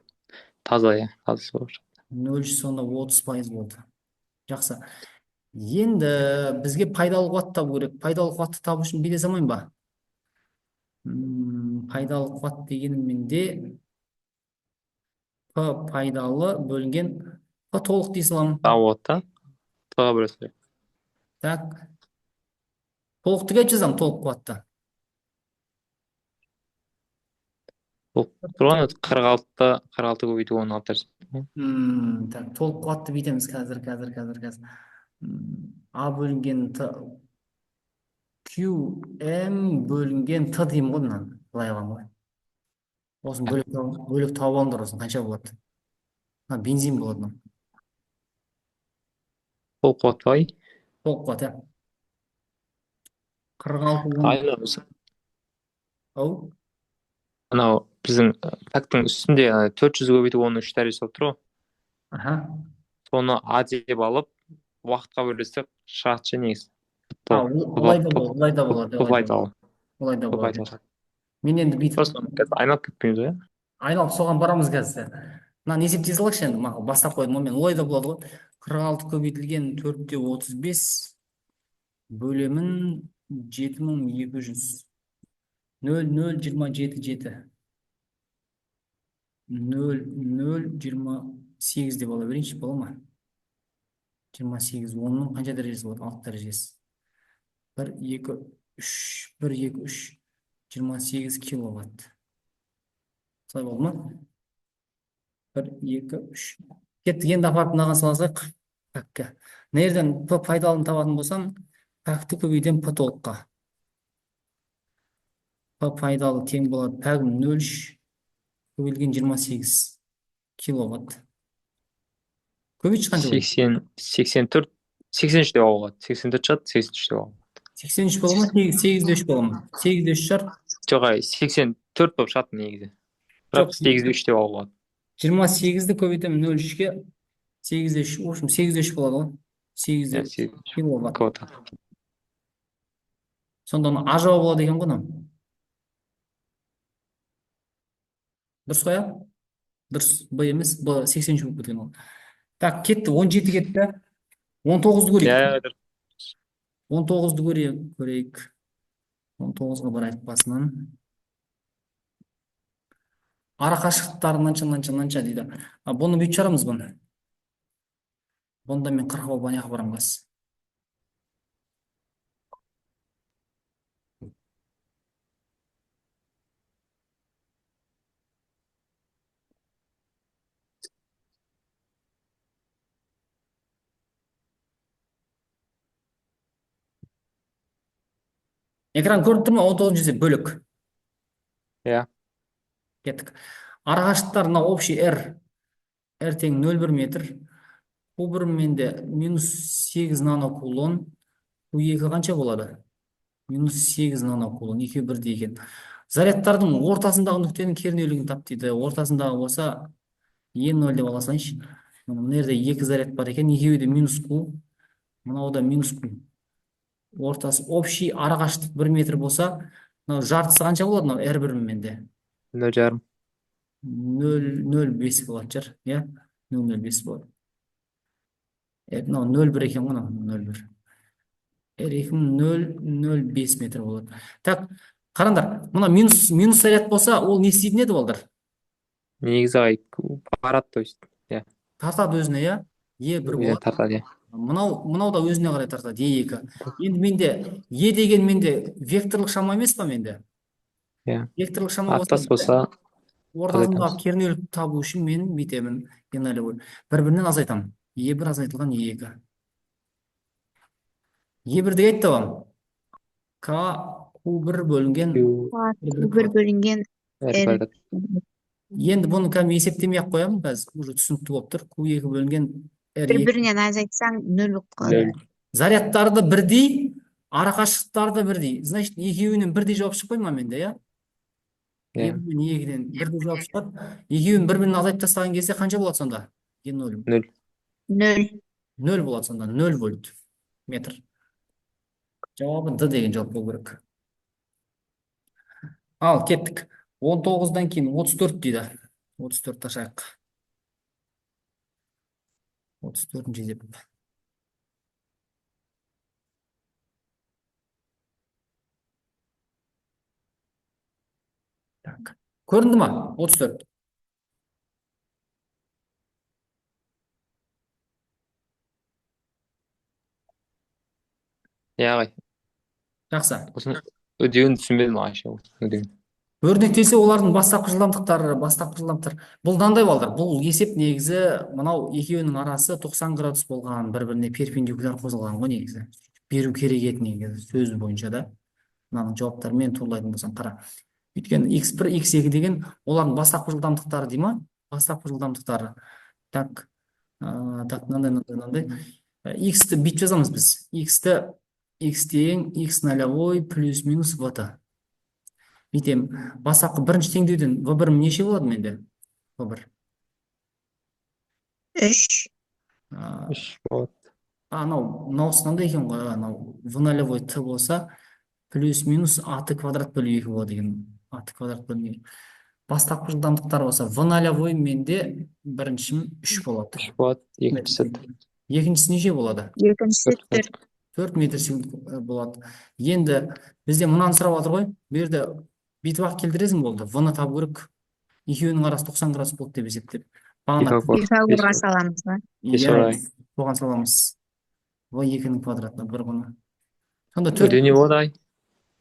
Speaker 2: Таза, таза болады.
Speaker 1: 0 сонда 30% болды. Жақсы. Енді бізге пайдалы қуат табу керек. Пайдалы қуатты табу үшін бүйте салмайын ба? Пайдалы қуат дегенім менде П пайдалы бөлінген П толық дей саламын.
Speaker 2: Табылады да. П-ға бөлесек.
Speaker 1: Так. Толықтыға жазамын, толық қуатты.
Speaker 2: Тұрған 46 көбейту 16 дәрежесі.
Speaker 1: Так, толық қуатты бүйтеміз қазір. А бөлінген QM бөлінген Т деймін ғой мынаны. Былай аламын ғой. Осын бөлік тауып алыңдар осын қанша болады? Бензин болады.
Speaker 2: Толық қуат бай.
Speaker 1: Толық қуат, ә? 46
Speaker 2: Айна болса.
Speaker 1: Ау?
Speaker 2: Анау біздің пәктің үстінде 400 көбейту 13 дәрежесі болып тұр ғой.
Speaker 1: Аха.
Speaker 2: Соны А деп алып, уақытқа бөлесек шығады негізі.
Speaker 1: Олай да болады. Мен енді бүйтіп
Speaker 2: айналып кетпейміз ғой.
Speaker 1: Айналып соған барамыз қазір. Мынаны есептей салайықшы енді, маған бастап қойдым мен. Олай да болады ғой. 46 көбейтілген 4-те 35 бөлемін 7200. 0,027,7. 0,028 деп ала берейінші, бола ма? 28, 10-ның қанша дәрежесі болады? 6 дәрежесі. 1, 2, 3, 28 киловатт. Солай болды ма? 1, 2, 3. Кеттік, енді апарып мынаған саласақ. Пәккі. Нерден П пайдалын табатын болсам, пәкті көбейтем П толыққа. П пайдалы тең болады. Пәгім 0 көбейтілген 28 киловатт. Көбейтші қанша болады?
Speaker 2: 84, 83 деп алуға болады. 84 шат, 83 деп алуға болады.
Speaker 1: 83 бола ма? 8-3 бола ма? 8-3 шар?
Speaker 2: Жоқ, 84 болып шат негізі. Бірақ 8-3 деп алуға болады.
Speaker 1: 28-ді көбейтемін 0-3-ге. 8-3, в общем, 8-3 болады ғой. 8 киловатт. Сонда оны А жауабы болады екен ғой. Дұрыс қой, ә? Дұрыс, Б емес, Б 83 болып кеткен ол. Так, кетті, 17 кетті. 19-ды көрейік. 19-ды көрейік. 19-ға барайық басынан. Ара қашықтықтары мынанша дейді. Бұны бүйтіп шығарамыз бұны. Бұнда мен 40 баняға барам қас. Экран көріп тұр ма? 19 жүзе бөлік. Кеттік. Ара қашықтықтарына общий R тең 0,1 метр. Бұл бір менде -8 нанокулон. Q2 қанша болады? -8 нанокулон, екеуі бірдей екен. Зарядтардың ортасындағы нүктенің кернеулігін тап дейді. Ортасындағы болса Е0 деп ала салайыншы. Мына жерде екі заряд бар екен, екеуі де -Q, мынау да -Q. Ортасы общий арақашықтық 1 метр болса, мынау жартысы қанша болады мынау R1 менде?
Speaker 2: 0,5.
Speaker 1: 0,05 болатын шығар, иә? 0,05 болады. Мынау 0,1 екен ғой, мынау 0,1. R2 0,05 метр болады. Так, қараңдар, мына минус заряд болса, ол не істейтін еді балдар?
Speaker 2: Негізі барады, то есть. Иә.
Speaker 1: Тартады өзіне, иә? Е1 болады.
Speaker 2: Тартады, иә.
Speaker 1: Мынау да өзіне қарай тартады, Е2. Енді менде Е деген менде векторлық шама емес па менде?
Speaker 2: Иә.
Speaker 1: Векторлық шама
Speaker 2: Аттас болса,
Speaker 1: ортасындағы кернеулікті табу үшін мен бүйтемін, Е0 бір-бірінен азайтамын. Е1 азайтылған Е2. Е1 деген айтты табам. К Q1 бөлінген
Speaker 9: Q1 бөлінген
Speaker 2: R.
Speaker 1: Енді бұны кәдімгі есептемей ақ қоямын, қазір уже түсінікті болып тұр. Q2 бөлінген R2.
Speaker 9: бір-бірінен азайтсаң 0 болып қалады.
Speaker 1: Зарядтарды бірдей, арақашықтықтарды бірдей. Значит, екеуінен бірдей жауап шықпай ма менде, иә? Екіден бірдей жауап шығады. Екеуін бір-бірін азайтып тастаған кезде қанша болады сонда? Е0.
Speaker 9: 0.
Speaker 1: 0 болады сонда, 0 вольт метр. Жауабы Д деген жауап болу керек. Ал, кеттік. 19-дан кейін 34 дейді. 34 ташайық. 34-ші деп. Так. Көрінді ма? 34.
Speaker 2: Яғай.
Speaker 1: Жақсы.
Speaker 2: Өдеуін түсінбедім Айша.
Speaker 1: Өрнектелсе олардың бастапқы жылдамдықтары. Бұл мынандай балдар. Бұл есеп негізі мынау екеуінің арасы 90 градус болған, бір-біріне перпендикуляр қозғалған ғой негізі. Беру керек еді негізі сөз бойынша да. Мынаның жауаптарымен турлайтын болсаң қара. Өйткені x1, x2 деген олардың бастапқы жылдамдықтары дей ма? Бастапқы жылдамдықтары. Так, мынандай. X-ті бүйтіп жазамыз біз. X тең x нолевой плюс минус v-ті. Бүйтем, бастапқы бірінші теңдеуден v1 неше болады менде? V1.
Speaker 9: 3.
Speaker 2: 3 болады.
Speaker 1: Мынаусы қандай екен ғой? V нолевой t болса, плюс минус ат квадрат бөлу 2 болады деген. Ат квадрат бөлу 2. Бастапқы жылдамдықтар болса, v нолевой менде біріншім 3 болады.
Speaker 2: 3 болады, екіншісі.
Speaker 1: Екіншісі неше болады?
Speaker 9: Екіншісі
Speaker 1: 4 метр секунд болады. Енді бізде мынаны сұрап жатыр ғой. Бұл жерде бүйтіп ақ келтіресің болды. В-ны табу керек. Екеуінің арасы 90 градус болды деп есептеп.
Speaker 9: Пифагорға саламыз ба?
Speaker 1: Соған саламыз. В2-ның квадратына бір ғана.
Speaker 2: Үдеу не болады?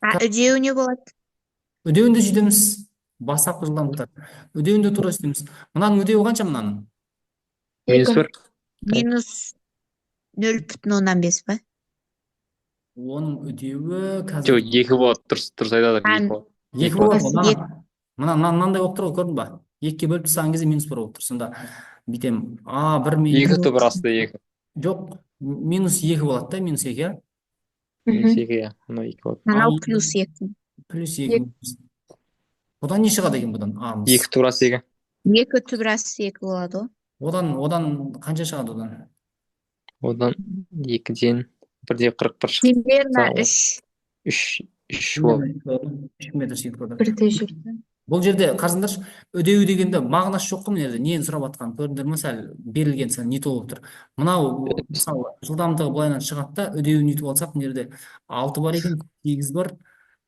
Speaker 9: Үдеу не болады?
Speaker 1: Үдеуінде жүйдеміз. Бастапқы жылдамдықтар. Үдеуінде тура істейміз. Мынаның үдеуі қанша мынаның?
Speaker 2: -1.
Speaker 9: Минус 0,5 ба?
Speaker 1: Оның үдеуі қазір...
Speaker 2: Жоқ, 2 болады, дұрыс айтады.
Speaker 1: 2 болады. Мынандай болып тұр ғой, көрдің ба? 2-ге бөліп тастаған кезде -1 болып тұр. Сонда бүйтем.
Speaker 2: 2 түбір асты 2.
Speaker 1: Жоқ, -2 болады да, -2, иә?
Speaker 2: -2, иә. Мынау 2 болады.
Speaker 9: Мынау +2.
Speaker 1: +2. Одан не шығады екен бұдан?
Speaker 2: 2 түбір асты 2.
Speaker 9: 2 түбір асты 2 болады ғой.
Speaker 1: Одан қанша шығады одан?
Speaker 2: Одан 2-ден 1,41 шығады.
Speaker 9: Примерно 3.
Speaker 2: 3 болады.
Speaker 1: 3 метр секунд.
Speaker 3: Бірдей жүрді.
Speaker 1: Бұл жерде қарсаңдаршы, үдеу дегенде мағынасы жоқ қой мына жерде. Нені сұрап жатқанын көрдіңдер ме? Сәл берілген сәл не толып тұр. Мынау мысалы жылдамдығы былайынан шығады да, үдеуін үйтіп алсақ мына жерде 6 бар екен, 8 бар,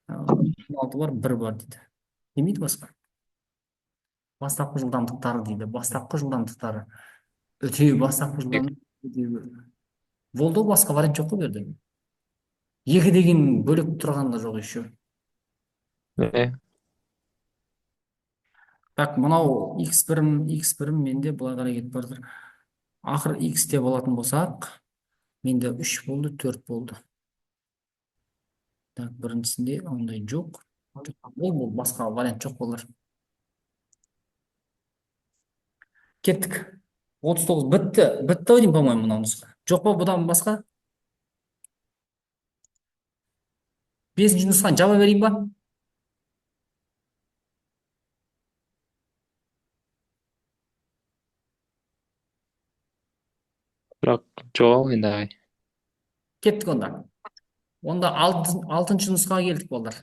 Speaker 1: 6 бар, 1 бар дейді. Демейді басқа. Бастапқы жылдамдықтары дейді. Бастапқы жылдамдықтары. Үдеу бастапқы жылдамдықтары. Болды, басқа вариант жоқ қой берді. 2 деген бөлек тұрғанда жоқ еще. Так, мынау x1 менде былай қарай кетіп бардыр. Ақыр x те болатын болсақ, менде 3 болды, 4 болды. Так, біріншісінде ондай жоқ. Бұл басқа вариант жоқ болар. Кеттік. 39 бітті деймін, по-моему, мынау нұсқа. Жоқ па бұдан басқа? Бесінші нұсқаны жаба берейін ба?
Speaker 2: Бірақ жоқ енді ағай.
Speaker 1: Кеттік онда. Онда алтыншы нұсқаға келдік балдар.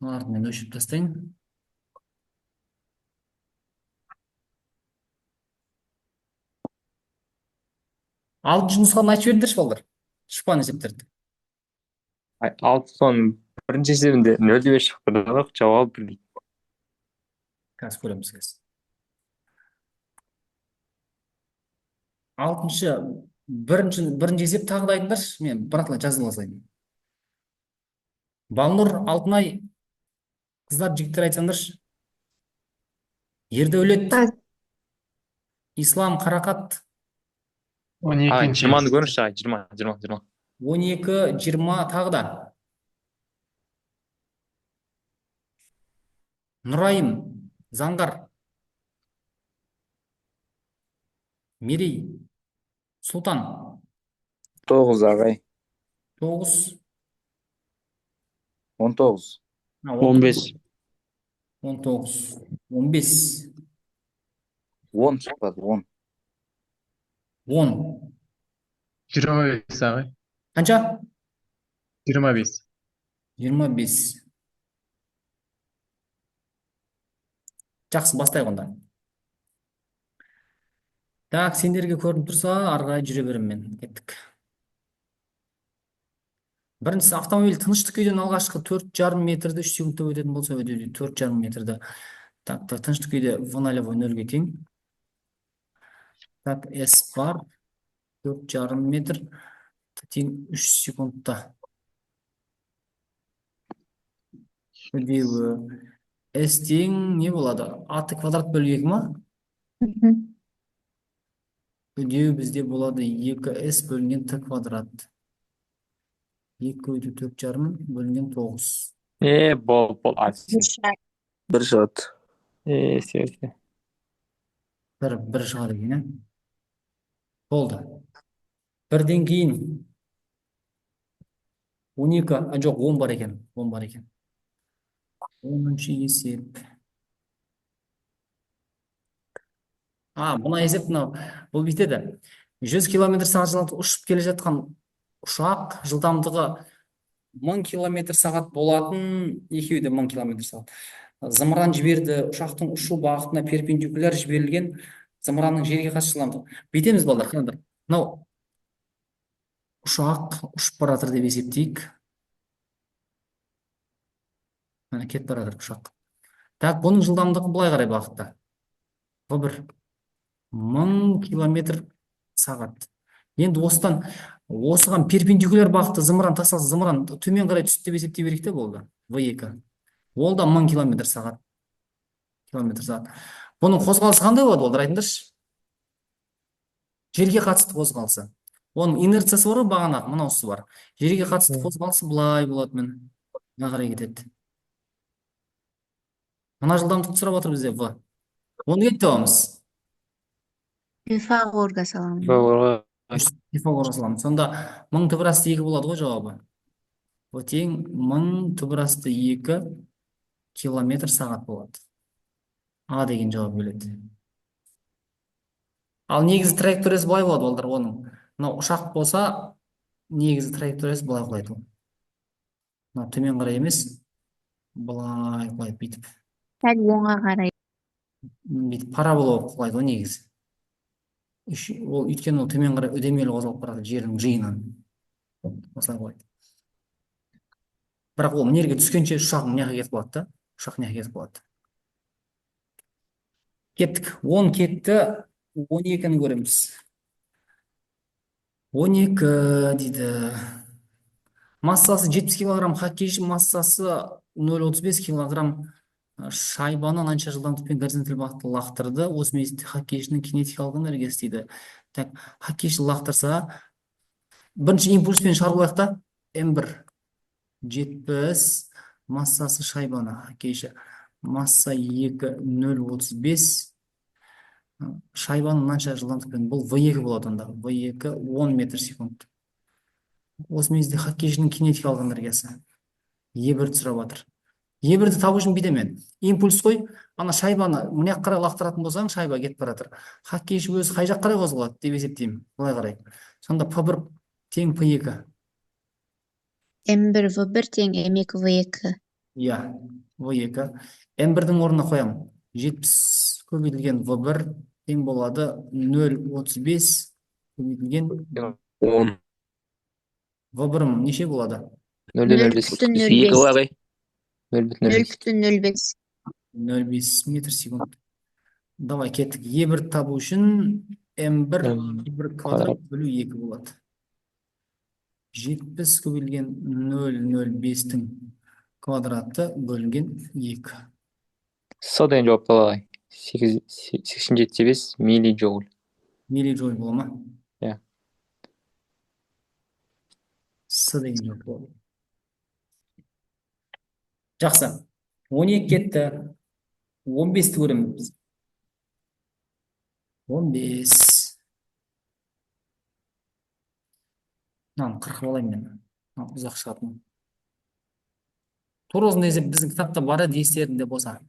Speaker 1: Мыналарды мен өшіріп тастайын. Алтыншы нұсқаны айтып беріңдерші балдар. Шықпан есептерді.
Speaker 2: Алты соның бірінші есебінде 0,5 шықты. Бірақ жауабы білмейді.
Speaker 1: Қазір көреміз қазір. Алтыншы, бірінші есеп тағы да айтыңдаршы. Мен біратылай жазыла салайын. Балнұр, Алтынай, қыздар, жігіттер айтсаңдаршы. Ердәулет, Ислам, Қарақат.
Speaker 2: 12-ші. 20-ны көріңізші ағай. 20.
Speaker 1: 12, 20 тағы да. Нұрайым, Заңғар, Мерей, Сұлтан.
Speaker 5: 9 ағай.
Speaker 1: 9,
Speaker 5: 19.
Speaker 2: 15.
Speaker 1: 19, 15,
Speaker 5: 10 шықпады, 10.
Speaker 1: 10.
Speaker 10: 25 ағай.
Speaker 1: Қанша?
Speaker 10: 25.
Speaker 1: 25. Жақсы, бастайық онда. Так, сендерге көрініп тұрса, арғай жүре берем мен. Кеттік. Біріншісі, автомобиль тыныштық күйден алғашқы 4,5 метрді 3 секундта өтетін болса, 4,5 метрді. Так, тыныштық күйде в0 нөлге тең. Так, S бар. 4,5 метр тең 3 секундта. Өдеуі S тең не болады? А-т квадрат бөлі 2 ма? Өдеуі бізде болады 2S бөлінген Т квадрат. 2 өйді 4,5 бөлінген 9.
Speaker 2: Бол.
Speaker 7: Бір шығады.
Speaker 2: Серке.
Speaker 1: Бір шығады екен, болды. Бірден кейін 12, жоқ 10 бар екен. 10-шы есеп. Бұна есеп, бұл бейтеді. 100 км сағат жылдамдықпен ұшып келе жатқан ұшақ жылдамдығы 1000 км сағат болатын, екеуі де 1000 км сағат. Зымыран жіберді, ұшақтың ұшу бағытына перпендикуляр жіберілген зымыранның жерге қатысты жылдамдығы. Бейтеміз балдар, қандар. Мынау ұшақ ұшып баратыр деп есептейік. Міне кетіп баратыр ұшақ. Так, бұның жылдамдығы былай қарай бағытта. В1 1000 км сағат. Енді осыған перпендикуляр бағытты зымыран тасталса, зымыран төмен қарай түсті деп есептей берейік те болды. В2. Ол да 1000 км сағат. Бұның қозғалысы қандай болады, олар айтыңдаршы? Жерге қатысты қозғалысы. Оның инерциясы бар, бағанағы, мынаусы бар. Жерге қатысты қозғалысы былай болады, міне. Мына қарай кетеді. Мына жылдамдықты сұрап отыр бізде В. Оны кетті табамыз.
Speaker 9: Пифагорға саламын.
Speaker 1: Пифагорға саламыз. Сонда 1000 түбір асты 2 болады ғой жауабы. В тең 1000 түбір асты 2 км сағат болады. А деген жауап келеді. Ал негізі траекториясы былай болады, олдар оның. Мынау ұшақ болса, негізі траекториясы былай құлайды. Мынау төмен қарай емес, былай құлайды бүйтіп.
Speaker 9: Сәл оңға қарай.
Speaker 1: Бүйтіп парабола болып құлайды ғой негізі. Өйткені ол төмен қарай үдемелі қозғалып барады жердің жиынынан. Осылай құлайды. Бірақ ол жерге түскенше ұшақ мына жаққа кетіп қалады да. Ұшақ мына жаққа кетіп қалады. Кеттік. 10 кетті. 12-ні көреміз. 12 дейді. Массасы 70 кг, хоккейші массасы 0,35 кг. Шайбаны анша жылдамдықпен горизонталь бағытта лақтырды. Осы мезетте хоккейшінің кинетикалық энергиясы дейді. Так, хоккейші лақтырса, бірінші импульспен шығарылайық та. М1 70, массасы шайбаны хоккейші. Масса 2 0,35. Шайбаны мынанша жылдамдықпен, бұл В2 болады онда. В2 10 метр секунд. Осы мезетте хоккейшінің кинетикалық энергиясы. Е1-ді сұрап жатыр. Е1-ді табу үшін бүйтемін. Импульс қой, ана шайбаны мына жаққа қарай лақтыратын болсаң, шайба кетіп бара жатыр. Хоккейші өзі қай жаққа қарай қозғалады деп есептеймін. Былай қарай. Сонда П1 тең П2.
Speaker 9: М1 В1 тең М2 В2.
Speaker 1: Иә, В2. М1-дің орнына қоямын. 70 көбейтілген В1 тең болады 0,35 көбейтілген
Speaker 7: 10.
Speaker 1: В1 неше болады?
Speaker 2: 0,05.
Speaker 7: 2 бар ағай.
Speaker 2: 0,05.
Speaker 9: 0,05.
Speaker 1: 0,5 метр секунд. Давай кеттік. Е1 табу үшін М1 1 квадрат бөлу 2 болады. 70 көбейтілген 0,05-тің квадраты бөлінген 2.
Speaker 2: С деген жауап болады. 87,5 миллиджоуль.
Speaker 1: Миллиджоуль бола ма?
Speaker 2: Иә.
Speaker 1: С деген жауап болады. Жақсы. 12 кетті. 15-ті көреміз біз. 15. Мынаны 40 алайын мен. Ұзақ шығатын. Торозын есеп біздің кітапта бар еді, естерінде болса.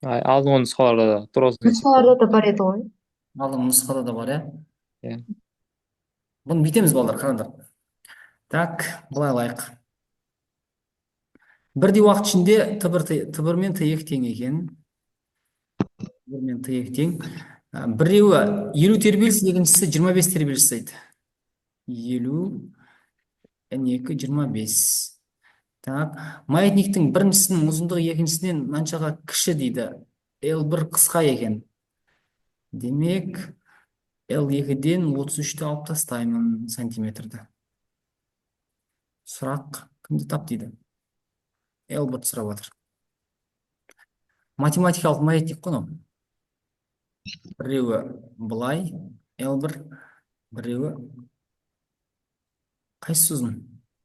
Speaker 2: Алдыңғы нұсқаларда да тұрғызын есеп.
Speaker 8: Нұсқаларда да бар еді ғой.
Speaker 1: Алдыңғы нұсқада да бар, иә?
Speaker 2: Иә.
Speaker 1: Бұны бүйтеміз балдар, қараңдар. Так, былай алайық. Бірдей уақыт ішінде Т1 мен Т2 тең екен. Т1 мен Т2 тең. Біреуі 50 тербеліс, екіншісі 25 тербеліс жасайды. 50, N2, 25. Так, маятниктің біріншісінің ұзындығы екіншісінен мынаншаға кіші дейді. L1 қысқа екен. Демек, L2-ден 33-ті алып тастаймын сантиметрді. Сұрақ кімді тап дейді? L1 сұрап отыр. Математикалық маятник қой. Біреуі былай, L1, біреуі қайсысы ұзын?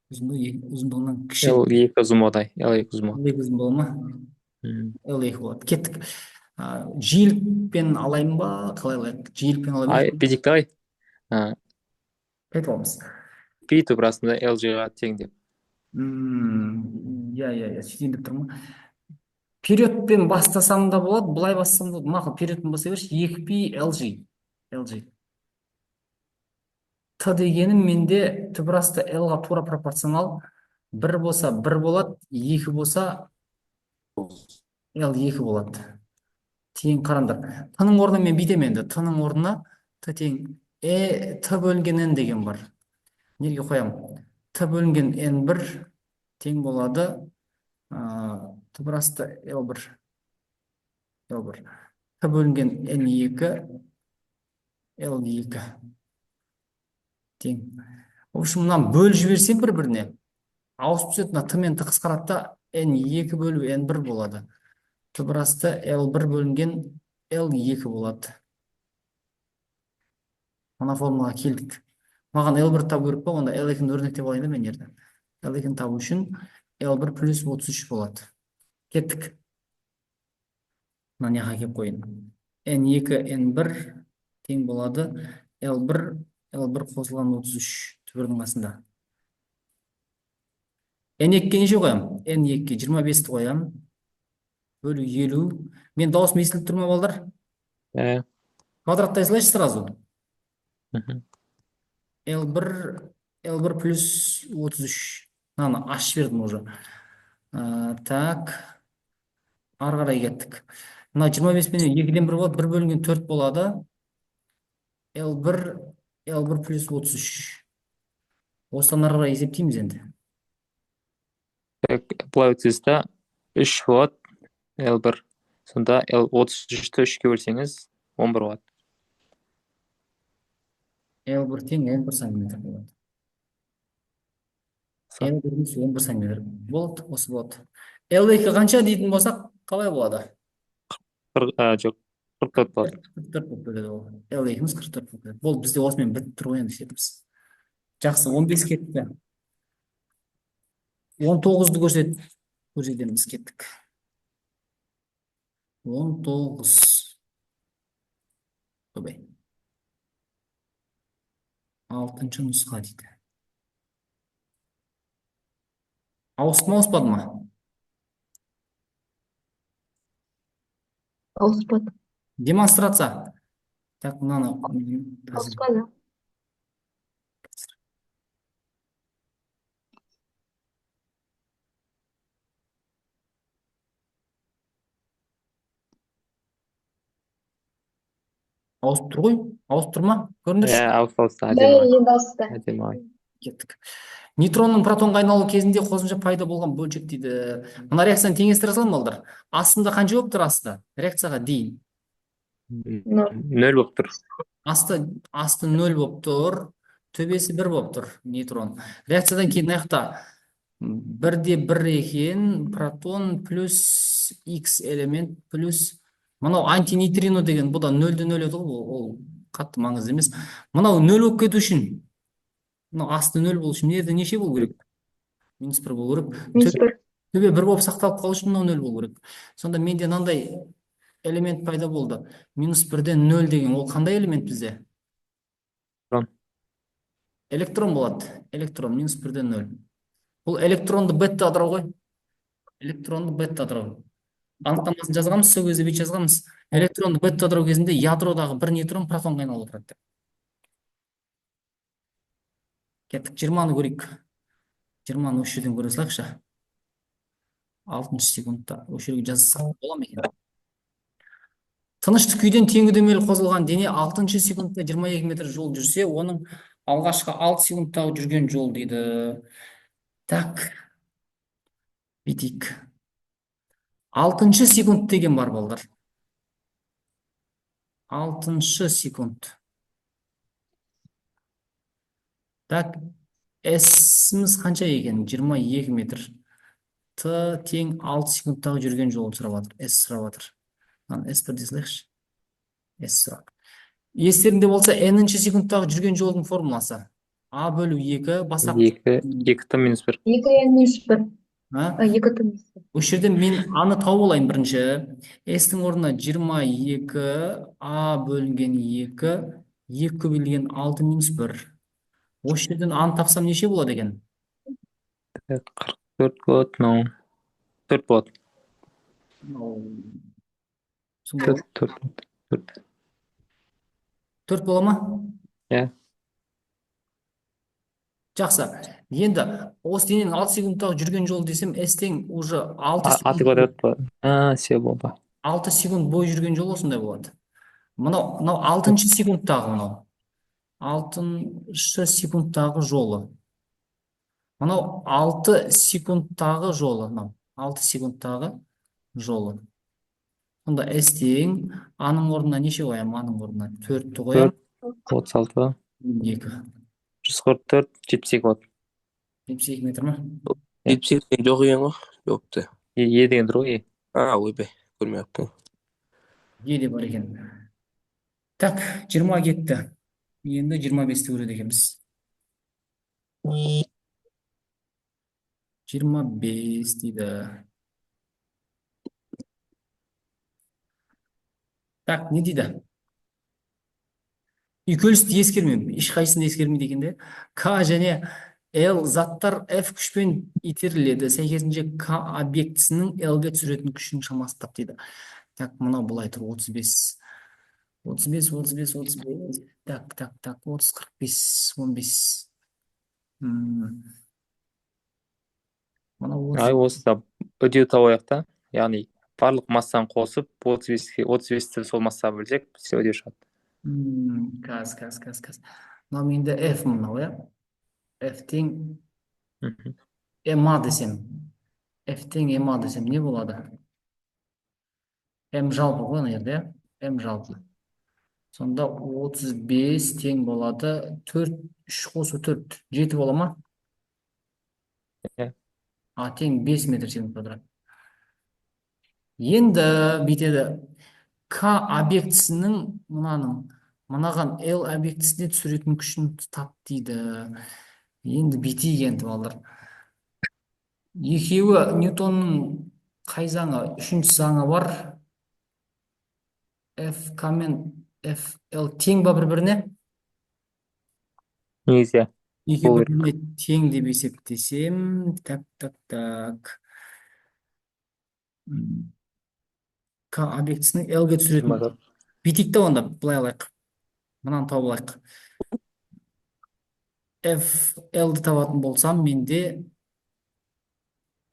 Speaker 1: Ұзындығынан кіші.
Speaker 2: L2 ұзын болады. L2 ұзын болады.
Speaker 1: L2 ұзын бола ма? L2 болады. Кеттік. Жиілікпен алайын ба? Қалай алайық? Жиілікпен ала берейік.
Speaker 2: Бедикті ай.
Speaker 1: Қайтып аламыз.
Speaker 2: P2 расында LG-ға тең деп.
Speaker 1: Иә, сөйтейін деп тұрмын. Периодпен бастасам да болады, бұлай бастасам да болады. Мақұл, периодпен бастай берші. 2π LG. Т дегенім менде түбірасты L-ға тура пропорционал. 1 болса 1 болады, 2 болса L2 болады. Тең қарандар. Т-ның орнына мен бүйтемін енді. Т-ның орнына Т тең Т бөлінген N деген бар. Неге қоямын? Т бөлінген N1 тең болады түбірасты L1. Т бөлінген N2 L2 тең. В общем, мынаны бөліп жіберсем бір-біріне. Ауысып түседі, Т мен Т қысқаратта N2 бөлу N1 болады. Түбірасты L1 бөлінген L2 болады. Мына формулаға келдік. Маған L1 табу керек па, онда L2-ні өрнектеп алайын да мен жерде. L2-ні табу үшін L1 плюс 33 болады. Кеттік. Мына неға кеп қойын. N2, N1 тең болады. L1 қосылған 33 түбірдің қасында. N2-ге неше қоям? N2-ге 25-ті қоям. Бөлу 50. Мен дауысым естіліп тұр ма, балдар? Квадраттай салайшы сразу. L1 плюс 33. Мынаны ашып бердім уже. Так. Ары қарай кеттік. Мына 25 пен 2-ден 1 болады, 1 бөлінген 4 болады. L1 плюс 33. Осыдан ары қарай есептейміз енді.
Speaker 2: Бұлай өтсізді 3 болады. L1. Сонда L33-ті 3-ке бөлсеңіз 11 болады.
Speaker 1: L1 тең 11 сантиметр болады. L1 11 сантиметр болады, осы болады. L2 қанша дейтін болсақ, қалай болады?
Speaker 2: Жоқ, 44 болады.
Speaker 1: 44 болып бөледі ол. L2-міз 44 болып бөледі. Бұл бізде осымен бітіп тұр ғой енді шетіміз. Жақсы, 15 кетті. 19-ды көрсетеміз, кеттік. 19. Көбей. 6-шы нұсқа дейді. Ауысты ма, ауыспады ма?
Speaker 3: Ауыспады.
Speaker 1: Демонстрация. Так, мынаны
Speaker 3: Ауыспады.
Speaker 1: ауысып тұр ғой? Ауысып тұр ма? Көріңдерші.
Speaker 2: ауысты әдемі.
Speaker 3: Енді ауысты.
Speaker 2: Әдемі.
Speaker 1: Кеттік. Нейтронның протонға айналу кезінде қосымша пайда болған бөлшек дейді. Мына реакцияны теңестіре саламын балдар. Астында қанша болып тұр астында? Реакцияға дейін.
Speaker 2: Нөл болып тұр.
Speaker 1: Асты 0 болып тұр. Төбесі 1 болып тұр нейтрон. Реакциядан кейін мына жақта 1-1 екен, протон плюс X элемент плюс мынау антинейтрино деген, бұл да 0-0 еді ғой, ол қатты маңызды емес. Мынау 0 болып кету үшін, мынау асты 0 болу үшін жерде неше болу керек? -1 болу керек. Төбе 1 болып сақталып қалу үшін мынау 0 болу керек. Сонда менде мынандай элемент пайда болды. -1-ден 0 деген ол қандай элемент бізде? Электрон болады. Электрон -1-ден 0. Бұл электронды бетта ыдырау ғой. Электронды бетта ыдырау. Анықтамасын жазғанбыз, сол кезде бүйтіп жазғанбыз. Электронды бетта ыдырау кезінде ядродағы бір нейтрон протонға айналып отырады деп. Кеттік, 20-ны көрейік. 20-ны осы жерден көре салайықшы. 6 секундта осы жерге жазсақ бола ма екен? Тыныштық күйден тең үдемелі қозғалған дене 6 секундта 22 метр жол жүрсе, оның алғашқы 6 секундтағы жүрген жол дейді. Так, бүйтейік. 6 секунд деген бар балдар. 6 секунд. Так, S-міз қанша екен? 22 метр. Т тең 6 секундтағы жүрген жолын сұрап жатыр. S сұрап жатыр. S1 дей салайықшы. S сұрақ. Естеріңде болса, n-ші секундтағы жүрген жолдың формуласы. A бөлу 2 басақ.
Speaker 2: 2t-1.
Speaker 3: 2n-1. 2t-1.
Speaker 1: Осы жерде мен аны тауып алайын бірінші. S-тің орнына 22 A бөлінген 2, 2 көбейлген 6-1. Осы жерден аны тапсам неше болады екен?
Speaker 2: 44 болады, 4 болады.
Speaker 1: 4 бола ма?
Speaker 2: Иә.
Speaker 1: Жақсы. Енді осы дененің 6 секундтағы жүрген жол десем, S-тең уже 6
Speaker 2: аты квадрат болады. Все болды.
Speaker 1: 6 секунд бой жүрген жол осындай болады. Мынау 6 секундтағы мынау. 6 секундтағы жолы. Мынау 6 секундтағы жолы. 6 секундтағы жолы. Сонда S-тең аның орнына неше қоям? Аның орнына 4-ті қоям.
Speaker 2: 36.
Speaker 1: 2.
Speaker 2: 144, 72 болады.
Speaker 1: 72 метр ма?
Speaker 7: 78 жоқ екен ғой. Жоқты.
Speaker 2: Е деген тұр ғой.
Speaker 7: Ойбай, көрмеппін.
Speaker 1: Е де бар екен. Так, 20 кетті. Енді 25-ті көреді екенбіз. 25 дейді. Так, не дейді? Үйкелісті ескермеймін. Ешқайсысын ескермейді екен де. К және L заттар F күшпен итеріледі. Сәйкесінше К объектісінің L-ге түсіретін күшін шамасы тап дейді. Так, мынау былай тұр. 35. 35, 35, 35. Так, 30, 45, 15.
Speaker 2: Осыда үдеу табайық та. Яғни барлық массаны қосып 35-ті сол массаға бөлсек, все үдеу шығады.
Speaker 1: Каз. Мынау менде F мынау, иә? F тең MA десем. F тең MA десем не болады? M жалпы ғой ана жерде, иә? M жалпы. Сонда 35 тең болады. 4, 3 қосу 4, 7 бола ма? А тең 5 метр секунд квадрат. Енді бүйтеді. К объектісінің мынаған L объектісіне түсіретін күшін тап дейді. Енді бүйтейік енді балдар. Екеуі Ньютонның қай заңы? Үшінші заңы бар. F К мен FL тең ба бір-біріне?
Speaker 2: Негізі.
Speaker 1: Екі
Speaker 2: болу
Speaker 1: біріне тең деп есептесем, так. К объектісінің L-ге түсіретін
Speaker 2: 24.
Speaker 1: бүйтейік та онда былай алайық. Мынаны тауып алайық. F L-ді табатын болсам, менде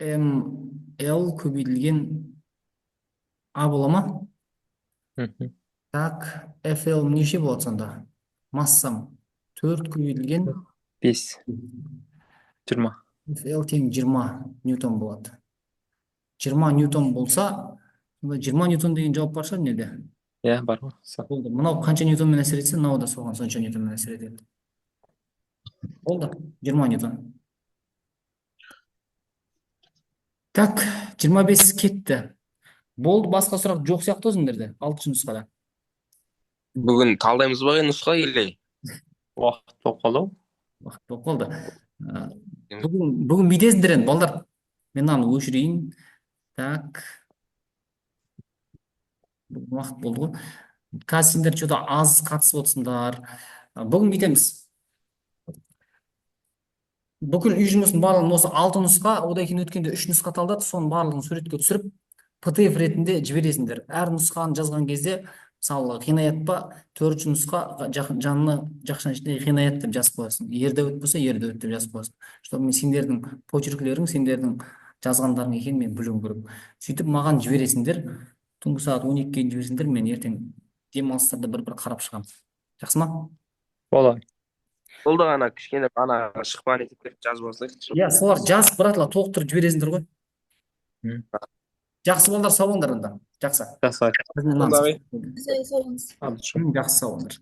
Speaker 1: L көбейтілген A бола ма?
Speaker 2: Мгм.
Speaker 1: Так, FL неше болады сонда? Массам 4 көбейтілген
Speaker 2: 5. 20.
Speaker 1: FL тең 20 ньютон болады. 20 ньютон болса, сонда 20 ньютон деген жауап бар шығар неде?
Speaker 2: Иә, бар ғой.
Speaker 1: Болды. Мынау қанша ньютонмен әсер етсе, мынау да соған сонша ньютонмен әсер етеді. Болды. 20 ньютон. Так, 25 кетті. Болды, басқа сұрақ жоқ сияқты өзіңдерде. 6-шы нұсқада.
Speaker 7: Бүгін талдаймыз ба нұсқа или?
Speaker 2: Уақыт болып қалды ғой.
Speaker 1: Уақыт болып қалды. Бүгін бүйтесіңдер енді, балдар. Мен мынаны өшірейін. Так. Бүгін уақыт болды ғой. Қазір сендер что-то аз қатысып отырсыңдар. Бүгін бүйтеміз. Бүкіл үй жұмысын барлығын осы 6 нұсқа, одан кейін өткенде 3 нұсқа талдады, соның барлығын суретке түсіріп, PDF ретінде жібересіңдер. Әр нұсқаны жазған кезде, мысалы, ғинаят па, 4-ші нұсқа жанына жақшаның ішінде ғинаят деп жазып қоясың. Ердәуіт болса, ердәуіт деп жазып қоясың. Чтобы мен сендердің почерклерің, сендердің жазғандарың екенін мен білуім керек. Сөйтіп маған жібересіңдер. Түнгі сағат 12-ге дейін жіберсеңдер, мен ертең демалыстарда бір қарап шығамын. Жақсы ма?
Speaker 2: Болады.
Speaker 7: Болды ғана кішкене ана шықпан етіп жазып алсақ.
Speaker 1: Иә, солар жазып біратыла толықтырып жібересіңдер ғой. Жақсы балдар, сау болыңдар онда. Жақсы.
Speaker 2: Жақсы.
Speaker 1: Біздің
Speaker 7: Болды ағай.
Speaker 4: Сау болыңыз.
Speaker 1: жақсы сау болыңдар.